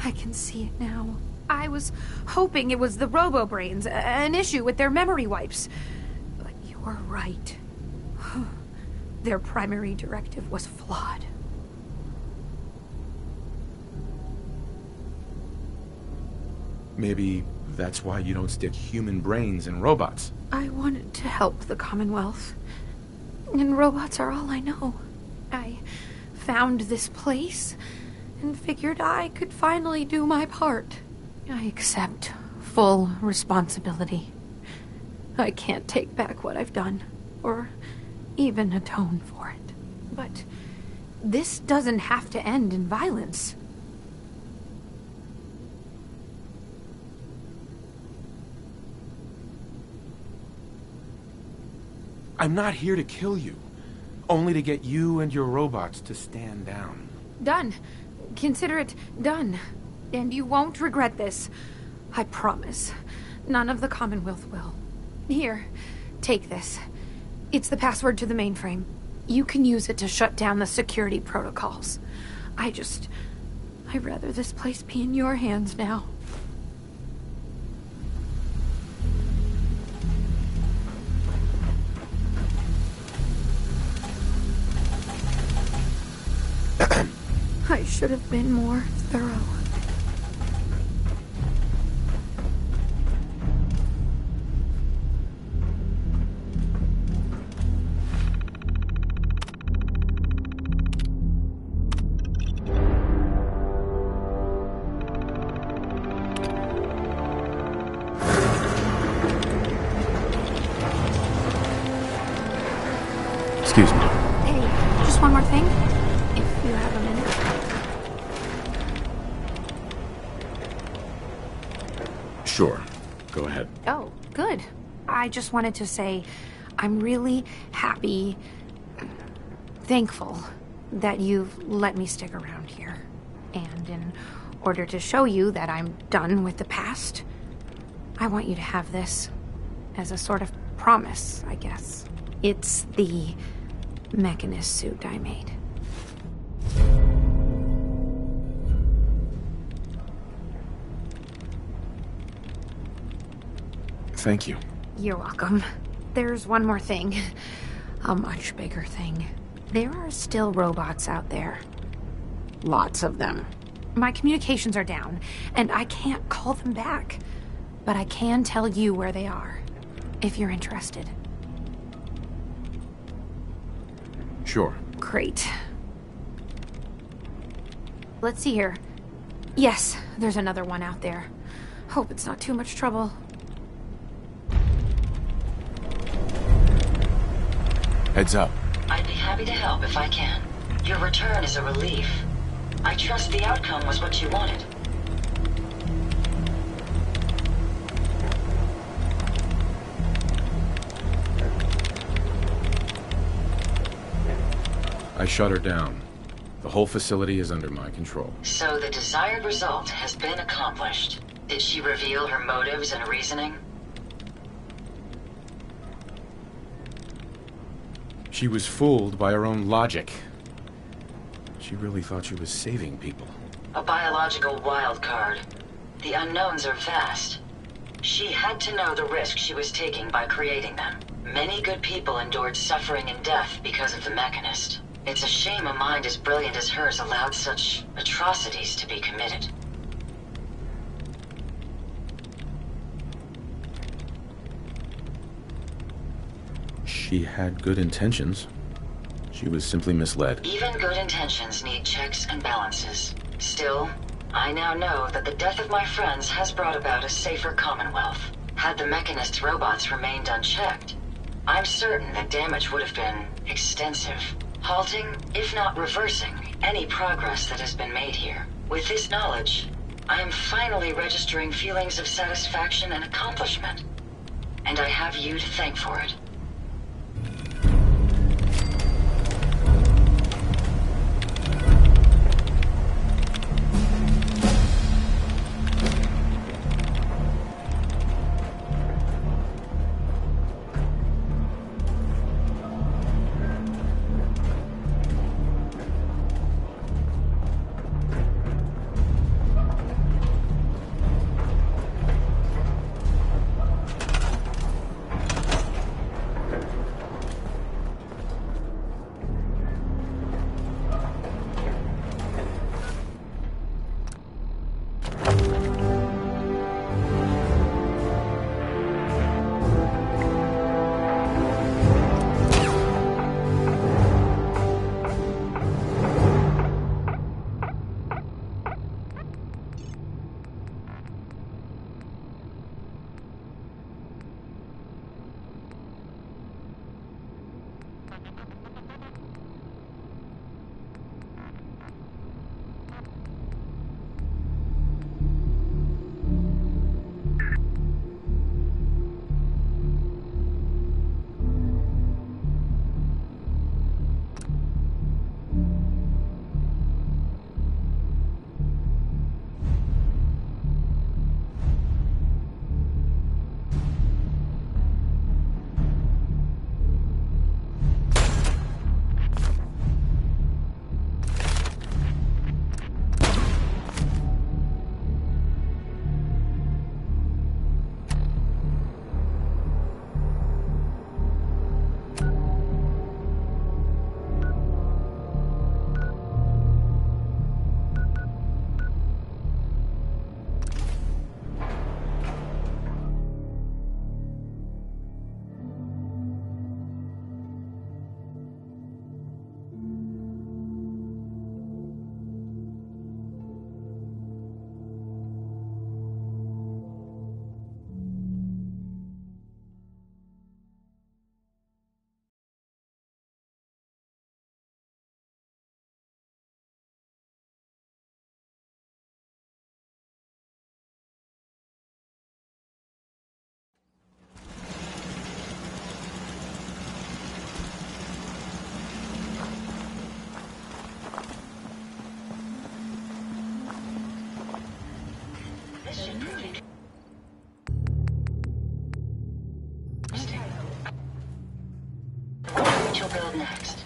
I can see it now. I was hoping it was the robo-brains, an issue with their memory wipes. But you're right. Their primary directive was flawed. Maybe that's why you don't stick human brains in robots. I wanted to help the Commonwealth. And robots are all I know. I found this place and figured I could finally do my part. I accept full responsibility. I can't take back what I've done, or even atone for it. But this doesn't have to end in violence. I'm not here to kill you, only to get you and your robots to stand down. Done. Consider it done. And you won't regret this. I promise. None of the Commonwealth will. Here, take this. It's the password to the mainframe. You can use it to shut down the security protocols. I'd rather this place be in your hands now. I should have been more thorough. Excuse me. Hey, just one more thing, if you have a minute. Sure. Go ahead. Oh, good. I just wanted to say I'm really happy, thankful that you've let me stick around here. And in order to show you that I'm done with the past, I want you to have this as a sort of promise, I guess. It's the Mechanist suit I made. Thank you. You're welcome. There's one more thing. A much bigger thing. There are still robots out there. Lots of them. My communications are down, and I can't call them back. But I can tell you where they are, if you're interested. Sure. Great. Let's see here. Yes, there's another one out there. Hope it's not too much trouble. Heads up. I'd be happy to help if I can. Your return is a relief. I trust the outcome was what you wanted. I shut her down. The whole facility is under my control. So the desired result has been accomplished. Did she reveal her motives and reasoning? She was fooled by her own logic. She really thought she was saving people. A biological wild card. The unknowns are vast. She had to know the risk she was taking by creating them. Many good people endured suffering and death because of the Mechanist. It's a shame a mind as brilliant as hers allowed such atrocities to be committed. She had good intentions. She was simply misled. Even good intentions need checks and balances. Still, I now know that the death of my friends has brought about a safer Commonwealth. Had the Mechanist's robots remained unchecked, I'm certain that damage would have been extensive. Halting, if not reversing, any progress that has been made here. With this knowledge, I am finally registering feelings of satisfaction and accomplishment. And I have you to thank for it. Which will build next?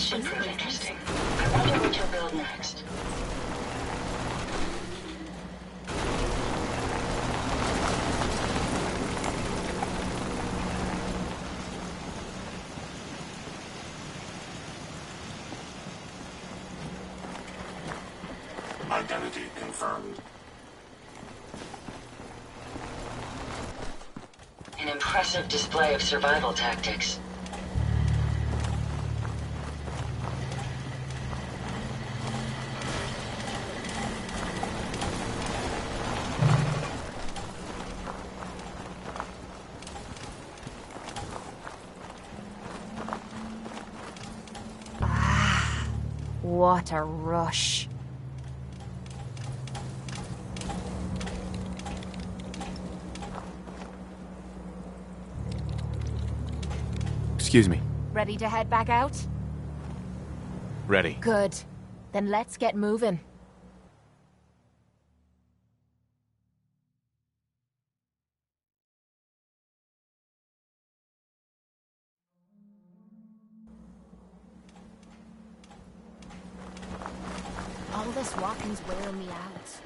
should prove interesting. I wonder what you'll build next. Identity confirmed. An impressive display of survival tactics. What a rush. Excuse me. Ready to head back out? Ready. Good. Then let's get moving. All this walking's wearing me out.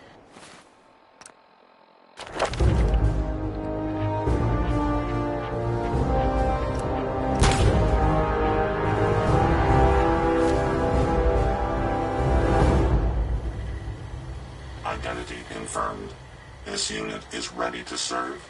Identity confirmed. This unit is ready to serve.